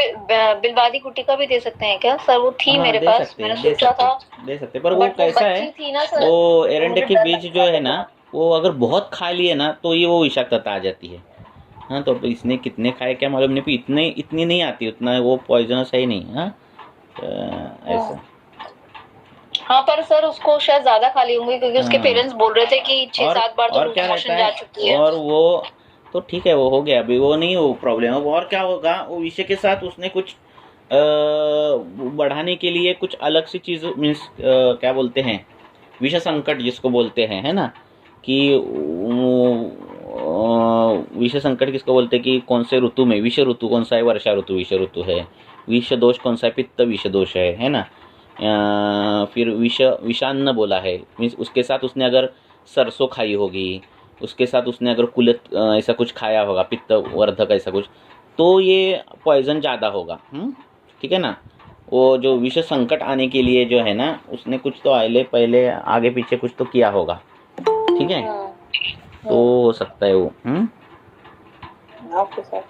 बिलवादी गुटिका भी दे सकते हैं क्या सर? वो थी मेरे पास, मैंने सोचा था दे सकते, पर वो कैसा है, वो एरंडे के बीज जो है ना, वो अगर बहुत खा लिए ना, तो ये वो विषाक्तता आ जाती है। हाँ, तो इसने कितने खाए क्या मालूम नहीं, इतनी नहीं आती, उतना वो पॉइजनस है ही नहीं। हाँ ऐसा। हाँ, पर सर उसको शायद ज्यादा खा ली होंगी, क्योंकि उसके पेरेंट्स बोल रहे थे कि 6-7 बार तो और क्या मोशन रहता जा है, चुकी है। और वो तो ठीक है, वो हो गया, अभी वो नहीं, वो प्रॉब्लम है। और क्या होगा, वो विषय के साथ उसने कुछ बढ़ाने के लिए कुछ अलग सी चीज़, मीन्स क्या बोलते हैं, विषय संकट जिसको बोलते हैं, है ना, कि विषय संकट किसको बोलते हैं, कि कौन से ऋतु में, विषय ऋतु कौन सा है, वर्षा ऋतु विषय ऋतु है, विषय दोष कौन सा है, पित्त विषय दोष है ना। फिर विषान्न बोला है, मीन्स उसके साथ उसने अगर सरसों खाई होगी, उसके साथ उसने अगर कुलत ऐसा कुछ खाया होगा, पित्त वर्धक ऐसा कुछ, तो ये पॉइजन ज़्यादा होगा। ठीक है ना। वो जो विषय संकट आने के लिए जो है ना, उसने कुछ तो पहले आगे पीछे कुछ तो किया होगा, ठीक है। तो हो सकता है वो। Okay sir.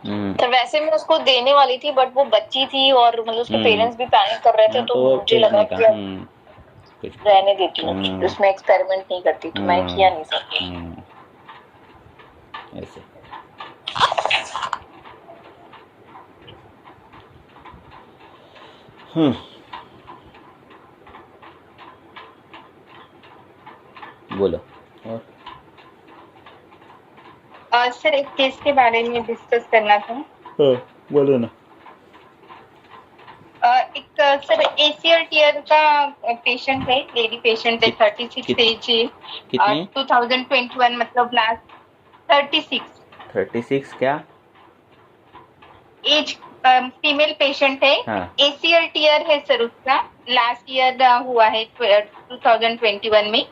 तो वैसे मैं उसको देने वाली थी, बट वो बच्ची थी और मतलब उसके पेरेंट्स भी पैनिक कर रहे थे, तो मुझे लगा कि रहने देती हूँ, उसमें एक्सपेरिमेंट नहीं करती, तो मैं किया नहीं सकती ऐसे। बोलो। और सर एक केस के बारे में डिस्कस करना था। बोलो ना। एक सर ACL टीयर का पेशेंट है, लेडी पेशेंट है, 36 एज है, 2021 मतलब लास्ट 36 36 क्या? एज फीमेल पेशेंट है। हाँ। ACL टीयर है सर उसका, लास्ट ईयर हुआ है 2021 में।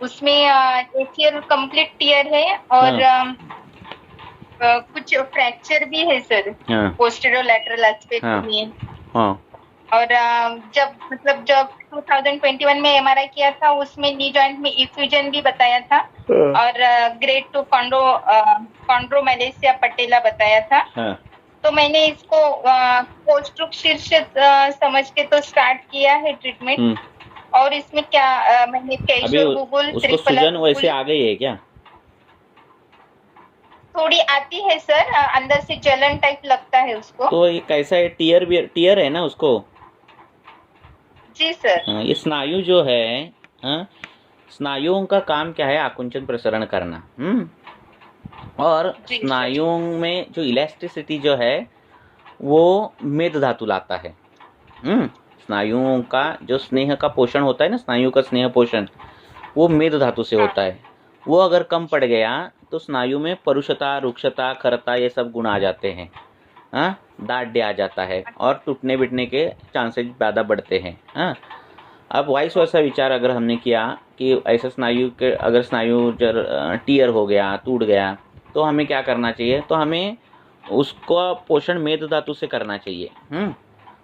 उसमें ACL कंप्लीट टीयर है और कुछ फ्रैक्चर भी है सर, पोस्टेरोलैटरल एस्पेक्ट में। हाँ। और जब 2021 में MRI किया था उसमें नी जॉइंट में इफ्यूजन भी बताया था और ग्रेड 2 कॉन्ड्रोमैलेशिया पटेला बताया था। तो मैंने इसको पोस्ट्रुक शीर्ष समझ के तो स्टार्ट किया है ट्रीटमेंट। और इसमें क्या मैंने कैशोर गूगल उसको सूजन वैसे आ गई है क्या? थोड़ी आती है सर, अंदर से जलन टाइप लगता है उसको। तो ये कैसा है? टीयर है ना उसको? जी सर। ये स्नायु जो है, स्नायुओं का काम क्या है? आकुंचन प्रसरण करना। और स्नायुओं में जो इलास्टिसिटी जो है वो मेद धातु लाता है। स्नायुओं का जो स्नेह का पोषण होता है ना, स्नायु का स्नेह पोषण, वो मेद धातु से होता है। वो अगर कम पड़ गया तो स्नायु में परुषता, रुक्षता, खरता ये सब गुण आ जाते हैं। दाढ़ आ जाता है और टूटने बिटने के चांसेस ज़्यादा बढ़ते हैं। अब वाइस वर्सा विचार अगर हमने किया कि ऐसा स्नायु के अगर स्नायु टीयर हो गया, टूट गया, तो हमें क्या करना चाहिए? तो हमें उसको पोषण मेद धातु से करना चाहिए।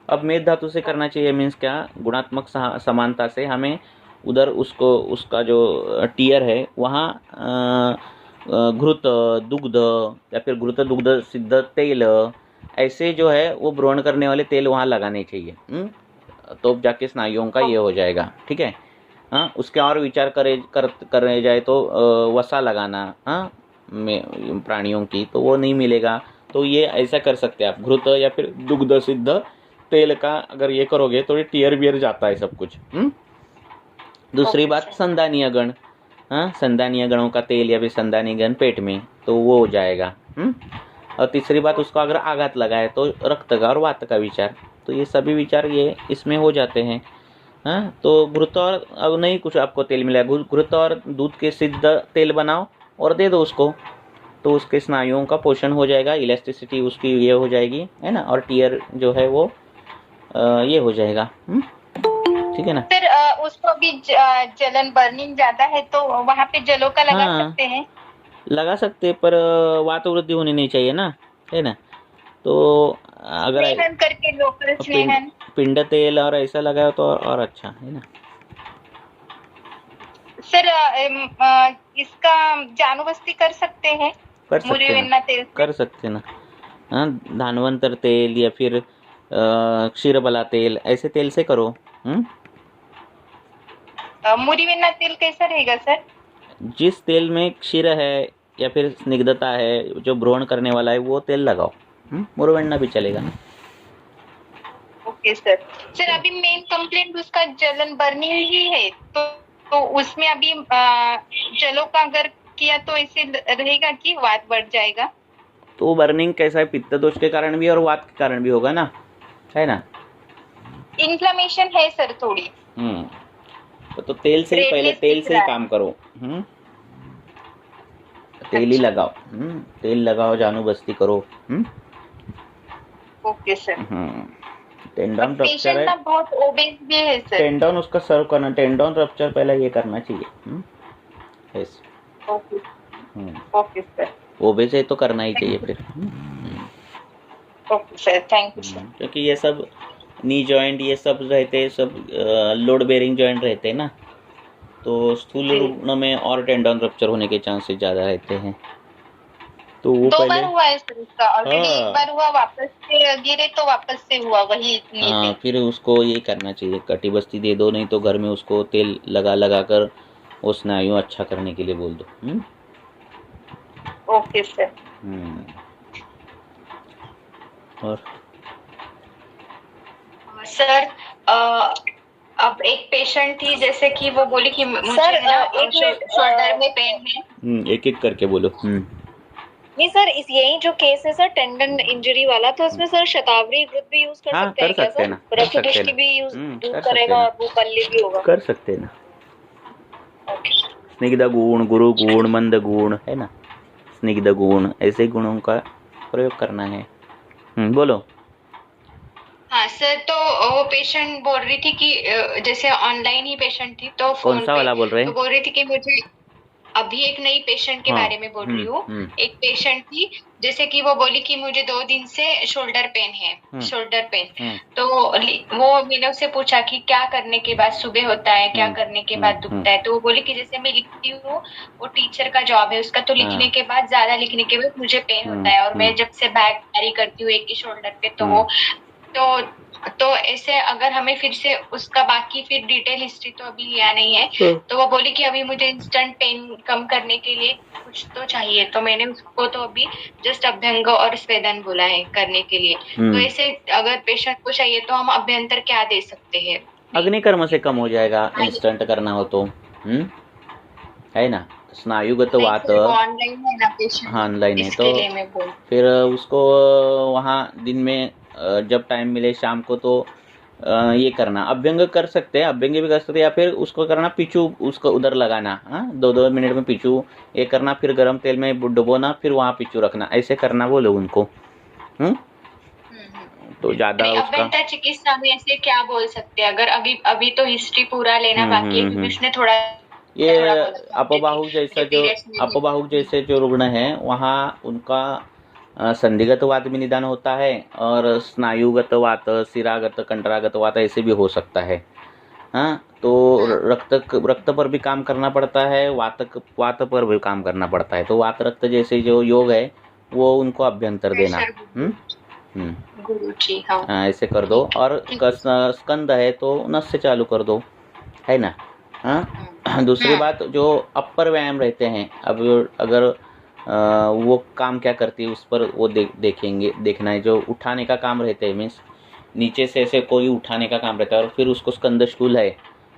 अब मेद धातु से करना चाहिए मीन्स क्या? गुणात्मक समानता से हमें उधर उसका जो टीयर है वहाँ घृत, दुग्ध या फिर घृत दुग्ध सिद्ध तेल, ऐसे जो है वो ब्रोहण करने वाले तेल वहाँ लगाने चाहिए। तो जाके स्नायुओं का ये हो जाएगा। ठीक है। उसके और विचार करे जाए तो वसा लगाना प्राणियों की, तो वो नहीं मिलेगा। तो ये ऐसा कर सकते हैं आप, घृत या फिर दुग्ध सिद्ध तेल का अगर ये करोगे तो ये टीयर बियर जाता है सब कुछ। दूसरी बात संदानीय गण, संदानीय गणों का तेल या फिर संदानीय गण पेट में, तो वो हो जाएगा। और तीसरी बात, उसको अगर आघात लगा है तो रक्त का और वात का विचार, तो ये सभी विचार ये इसमें हो जाते हैं। तो घृत और अब नहीं कुछ आपको तेल मिला, घृत और दूध के सिद्ध तेल बनाओ और दे दो उसको, तो उसके स्नायुओं का पोषण हो जाएगा, इलास्टिसिटी उसकी ये हो जाएगी, है ना, और टीयर जो है वो ये हो जाएगा। ठीक है ना सर? उसको भी जलन बर्निंग ज्यादा है तो वहाँ पे जलों का लगा सकते हैं? लगा सकते, पर वात वृद्धि होनी नहीं चाहिए ना, है ना। तो अगर स्नेहन करके लोकल स्नेहन पिंड तेल और ऐसा लगाओ तो और अच्छा है ना। सर इसका जानूबस्ती कर सकते हैं? मुरीवेन्ना तेल कर सकते ना। धानवंतर तेल या फिर क्षीरबला तेल, ऐसे तेल से करो। मुरीवेन्ना तेल कैसा रहेगा सर? जिस तेल में क्षीर है या फिर स्निग्धता है, जो ब्रोहण करने वाला है, वो तेल लगाओ। मुरीवेन्ना भी चलेगा ना। Okay sir. सर अभी मेन कंप्लेंट उसका जलन बर्निंग ही है, तो उसमें अभी जलों का अगर किया तो ऐसे रहेगा कि वात बढ़ जाएगा? तो बर्निंग कैसा है? पित्त दोष के कारण भी और वात के कारण भी होगा ना, है ना। इन्फ्लेमेशन है सर थोड़ी। तो तेल से ही पहले तेल से ही काम करो। तेल ही लगाओ। तेल लगाओ, जानूबस्ती करो। Okay sir. टेंडन रप्चर है, बहुत ओबेस भी है सर। टेंडन उसका सर्व करना, टेंडन रप्चर पहले ये करना चाहिए। Okay sir. ओबेस है तो करना ही चाहिए फिर। Okay sir, thank you sir. क्योंकि ये सब नी जॉइंट ये सब रहते, सब लोड बेरिंग जॉइंट रहते हैं ना, तो स्थूल रुग्ण में और टेंडन रप्चर होने के चांसेस ज़्यादा रहते हैं। तो वो दो पहले बार हुआ है सर इसका, ऑलरेडी एक बार हुआ, वापस से गिरे तो वापस से हुआ वही इतनी। फिर उसको ये करना चाहिए, कटिबस्ती दे दो, नहीं तो घर में उसको तेल लगा कर वो स्नायु अच्छा करने के लिए बोल दो। Okay sir. और सर अब एक पेशेंट थी, जैसे कि वो बोली कि मुझे शोल्डर में पेन है। एक एक करके बोलो। नहीं सर, इस यही जो केस है सर टेंडन इंजरी वाला, तो उसमें सर शतावरी घृत भी यूज कर सकते हैं क्या सर? रक्तपुष्टि भी यूज करेगा और वो बल्ली भी होगा? कर सकते हैं ना। स्निग्ध गुण, गुरु गुण, मंद गुण, है ना, स्निग्ध गुण, ऐसे गुणों का प्रयोग करना है। बोलो। हाँ सर, तो वो पेशेंट बोल रही थी कि जैसे ऑनलाइन ही पेशेंट थी, तो कौन फोन सा पे वाला बोल रहे तो हैं? बोल रही थी कि मुझे अभी एक नई पेशेंट के हाँ, बारे में बोल रही हूँ। हम्म, एक पेशेंट थी, जैसे कि वो बोली कि मुझे 2 दिन से शोल्डर पेन है, शोल्डर पेन। तो वो मैंने उससे पूछा कि क्या करने के बाद सुबह होता है, क्या करने के बाद दुखता है। तो वो बोली कि जैसे मैं लिखती हूँ, वो टीचर का जॉब है उसका, तो लिखने के बाद ज्यादा लिखने के बाद मुझे पेन होता है, और मैं जब से बैग कैरी करती हूँ एक ही शोल्डर पे, तो वो तो ऐसे अगर हमें फिर से उसका बाकी फिर डिटेल हिस्ट्री तो अभी लिया नहीं है। तो वो बोली कि अभी मुझे इंस्टेंट पेन कम करने के लिए कुछ तो चाहिए, तो मैंने उसको तो अभी जस्ट अभ्यंग और स्वेदन बोला है करने के लिए। तो ऐसे अगर पेशेंट को चाहिए तो हम अभ्यंतर क्या दे सकते हैं? अग्निकर्म से कम हो जाएगा इंस्टेंट करना हो तो, है ना। स्नायुगत वात ऑनलाइन है ना पेशेंट, हाँ ऑनलाइन है, तो इसके लिए मैं बोल फिर उसको वहाँ दिन में जब टाइम मिले शाम को तो ये करना, अभ्यंग कर सकते हैं, अभ्यंग भी कर सकते हैं, या फिर उसको करना पिचू, उसको उधर लगाना, 2-2 मिनट में पिचू ये करना, फिर गर्म तेल में डुबोना, फिर वहाँ पिचू रखना, ऐसे करना बोलो उनको। तो ज़्यादा उसका अभ्यंतर चिकित्सा में ऐसे क्या बोल सकते हैं? अगर अभी तो हिस्ट्री पूरा लेना बाकी है, क्योंकि उसने थोड़ा ये बोला था अपबाहुक जैसा जो periods में भी- अपबाहुक जैसे जो रुग्ण है वहाँ उनका संधिगत वात भी निदान होता है, और स्नायुगत वात, सिरागत, कंडरागत वात ऐसे भी हो सकता है। तो रक्त पर भी काम करना पड़ता है, वात पर भी काम करना पड़ता है। तो वात रक्त जैसे जो योग है वो उनको अभ्यंतर देना। गुरु जी, हाँ। ऐसे कर दो, और स्कंद है तो नस से चालू कर दो, है ना। दूसरी बात, जो अपर व्यायाम रहते हैं, अब अगर वो काम क्या करती है उस पर वो देखना है। जो उठाने का काम रहते हैं, मीन्स नीचे से ऐसे कोई उठाने का काम रहता है, और फिर उसको स्कंद शूल है,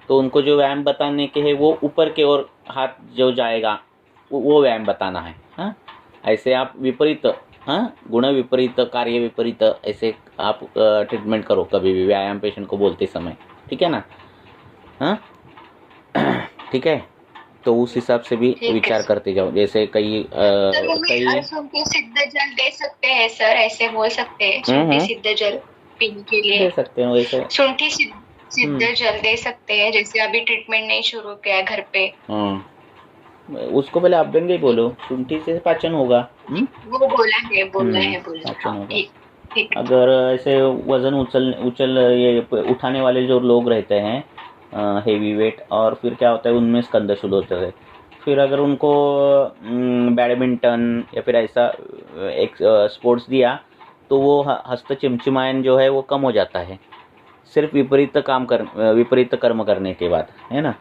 तो उनको जो व्यायाम बताने के है वो ऊपर के ओर हाथ जो जाएगा वो व्यायाम बताना है। ऐसे आप विपरीत, गुण विपरीत, कार्य विपरीत, ऐसे आप ट्रीटमेंट करो कभी भी व्यायाम पेशेंट को बोलते समय, ठीक है ना। ठीक है, तो उस हिसाब से भी विचार करते जाओ। जैसे कई शुंठी सिद्ध जल दे सकते हैं सर, ऐसे बोल सकते हैं शुंठी सिद्ध जल पीने के लिए दे सकते हैं वैसे। शुंठी सिद्ध जल दे सकते हैं, जैसे अभी ट्रीटमेंट नहीं शुरू किया है घर पे। उसको पहले अभ्यंग ही बोलो, शुंठी से पाचन होगा। वो बोला है पाचन होगा। अगर ऐसे वजन उछल ये उठाने वाले जो लोग रहते हैं, हेवी वेट, और फिर क्या होता है उनमें स्कंदशूल होता है। फिर अगर उनको बैडमिंटन या फिर ऐसा एक स्पोर्ट्स दिया तो वो हस्त चिमचिमायन जो है वो कम हो जाता है, सिर्फ विपरीत कर्म करने के बाद, है ना।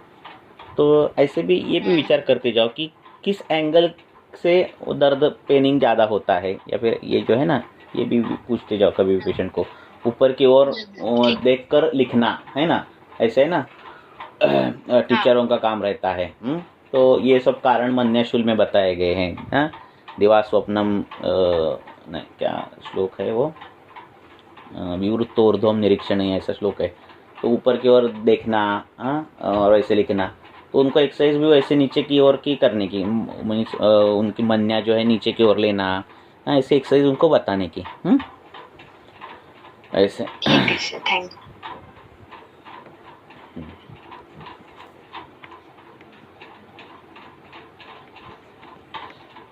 तो ऐसे भी ये भी विचार करते जाओ कि किस एंगल से वो दर्द पेनिंग ज़्यादा होता है, या फिर ये जो है ना, ये भी पूछते जाओ कभी भी पेशेंट को। ऊपर की ओर देखकर लिखना, है ना, ऐसे है ना, टीचरों का काम रहता है। तो ये सब कारण मन्याशूल में बताए गए हैं। दिवा स्वप्नम क्या श्लोक है वो, विवृत्तोर्ध्वम निरीक्षण, ऐसा श्लोक है। तो ऊपर की ओर देखना, और ऐसे लिखना। तो उनको एक्सरसाइज भी वैसे नीचे की ओर की करने की, उनकी मन्या जो है नीचे की ओर लेना, ऐसे एक्सरसाइज उनको बताने की। ऐसे थैंक यू।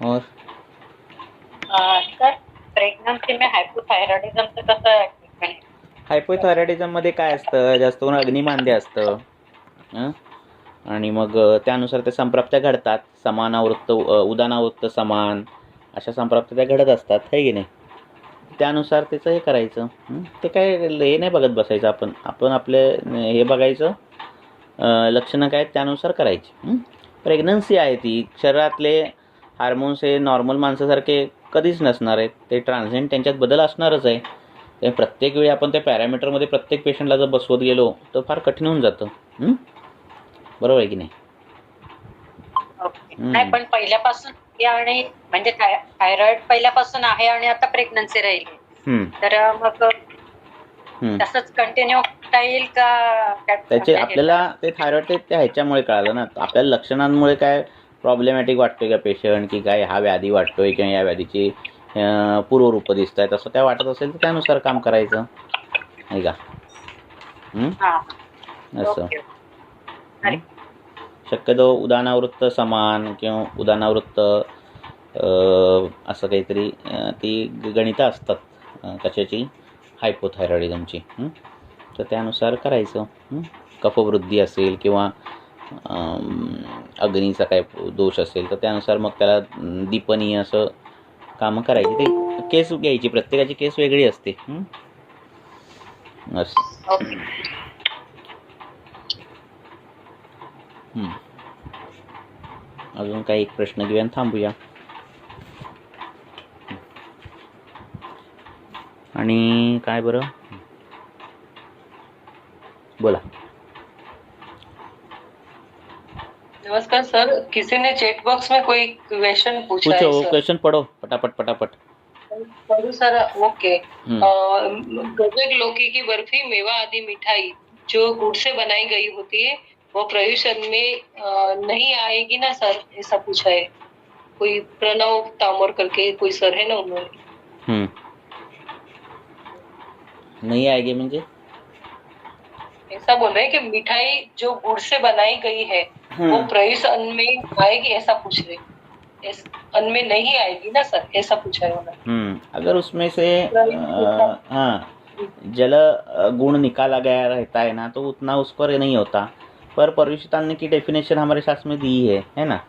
और सर, प्रेग्नन्सी में हायपोथायरॉइडिझमचं कसं ट्रीटमेंट? हायपोथायरॉइडिझममध्ये काय असतं, जास्त करून अग्निमांद्य असतं, आणि मग त्यानुसार त्या संप्राप्त्या घडतात, समानावृत्त उदानावृत्त समान अशा संप्राप्त्या त्या घडत असतात, है की नाही. त्यानुसार त्याचं हे करायचं. ते काय हे नाही बघत बसायचं आपण आपले हे बघायचं, लक्षणं काय त्यानुसार करायची. प्रेग्नन्सी आहे ती, शरीरातले हार्मोन्स हे नॉर्मल माणसासारखे कधीच नसणार आहेत, ते ट्रान्झिएंट त्यांच्यात बदल असणारच आहे. ते प्रत्येक वेळी आपण त्या पॅरामीटरमध्ये प्रत्येक पेशंटला जर बसवत गेलो तर फार कठीण होऊन जातं. बरोबर आहे की नाही. नाही, पण पहिल्यापासून आणि म्हणजे थायरॉइड पहिल्यापासून आहे आणि आता प्रेग्नन्सी राहिली, तर मग तसंच कंटिन्यू करता येईल का? त्याचे आपल्याला ते थायरॉइड ते ह्याच्यामुळे कळालं ना, आपल्याला लक्षणांमुळे काय प्रॉब्लेमॅटिक वाटतोय का पेशंट, की काय हा व्याधी वाटतोय किंवा या व्याधीची पूर्वरूप दिसत आहेत, असं त्या वाटत असेल तर त्यानुसार काम करायचं नाही का. हा. असं ओके. अरे. शक्यतो उदाहरणावृत्त समान किंवा उदाहरणावृत्त असं काहीतरी ती गणितं असतात कशाची, हायपोथायरॉइडिझमची. तर त्यानुसार करायचं. कफवृद्धी असेल किंवा अग्नीचा काय दोष असेल तर त्यानुसार मग त्याला दीपनीय असं कामं करायची. ते केस घ्यायची, प्रत्येकाची केस वेगळी असते. असं. अजून काही एक प्रश्न घेऊया आणि थांबूया. आणि काय बरं, बोला. नमस्कार सर, किसी ने चैट बॉक्स में कोई क्वेश्चन पूछा है पूछो, सर. क्वेश्चन पढ़ो फटाफट. पढ़ू सर. ओके. गजक लौकी की बर्फी, मेवा आदि मिठाई जो गुड़ से बनाई गई होती है वो प्रयुषण में नहीं आएगी ना सर, ऐसा पूछा है. कोई प्रणव तामोर करके कोई सर है ना, उन्होंने. नहीं आएगी म्हणजे ऐसा बोल रहे हैं कि मिठाई जो गुड़ से बनाई गई है वो प्रयुष अन्न में आएगी, ऐसा पूछ रहे. अन्न में नहीं आएगी ना सर, ऐसा पूछा है उन्होंने. अगर उसमें से जल गुण निकाला गया रहता है ना तो उतना उस पर नहीं होता. पर प्रयुषित अन्न की डेफिनेशन हमारे शास्त्र में दी है ना,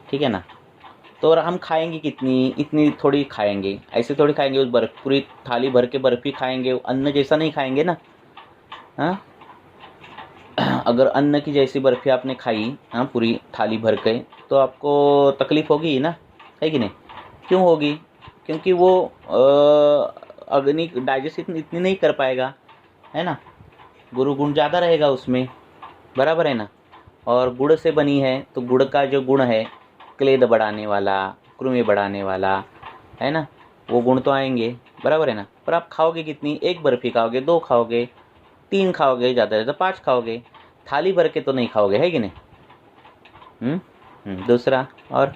ठीक है ना. तो हम खाएंगे कितनी, इतनी थोड़ी खाएंगे, ऐसे थोड़ी खाएंगे. उस बर्फ पूरी थाली भर के बर्फी खाएंगे, अन्न जैसा नहीं खाएंगे ना. हाँ, अगर अन्न की जैसी बर्फी आपने खाई पूरी थाली भर के तो आपको तकलीफ होगी ना, है कि नहीं. क्यों होगी, क्योंकि वो अग्नि डाइजेस्ट इतनी नहीं कर पाएगा, है ना. गुरु गुण ज़्यादा रहेगा उसमें, बराबर है ना. और गुड़ से बनी है तो गुड़ का जो गुण है, क्लेद बढ़ाने वाला, कृमि बढ़ाने वाला, है ना, वो गुण तो आएंगे, बराबर है ना. पर आप खाओगे कितनी, एक बर्फी खाओगे, 2 खाओगे, 3 खाओगे, ज़्यादा से ज़्यादा 5 खाओगे, थाली भर के तो नहीं खाओगे, है कि नहीं. दूसरा और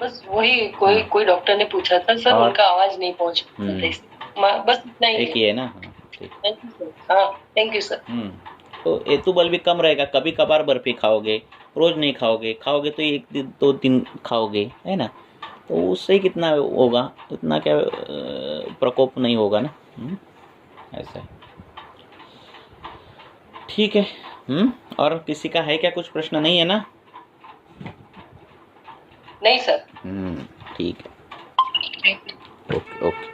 बस वही कोई डॉक्टर ने पूछा था सर, उनका आवाज नहीं पहुंच बस इतना ही. एक ही है ना. Thank you sir. तो हेतु बल भी कम रहेगा. कभी कभार बर्फी खाओगे, रोज नहीं खाओगे तो 1 दिन 2 दिन खाओगे, है ना. तो उससे कितना होगा, उतना क्या प्रकोप नहीं होगा ना. ऐसा है, ठीक है. और किसी का है क्या कुछ प्रश्न, नहीं है ना. नहीं सर. ठीक है. ओके.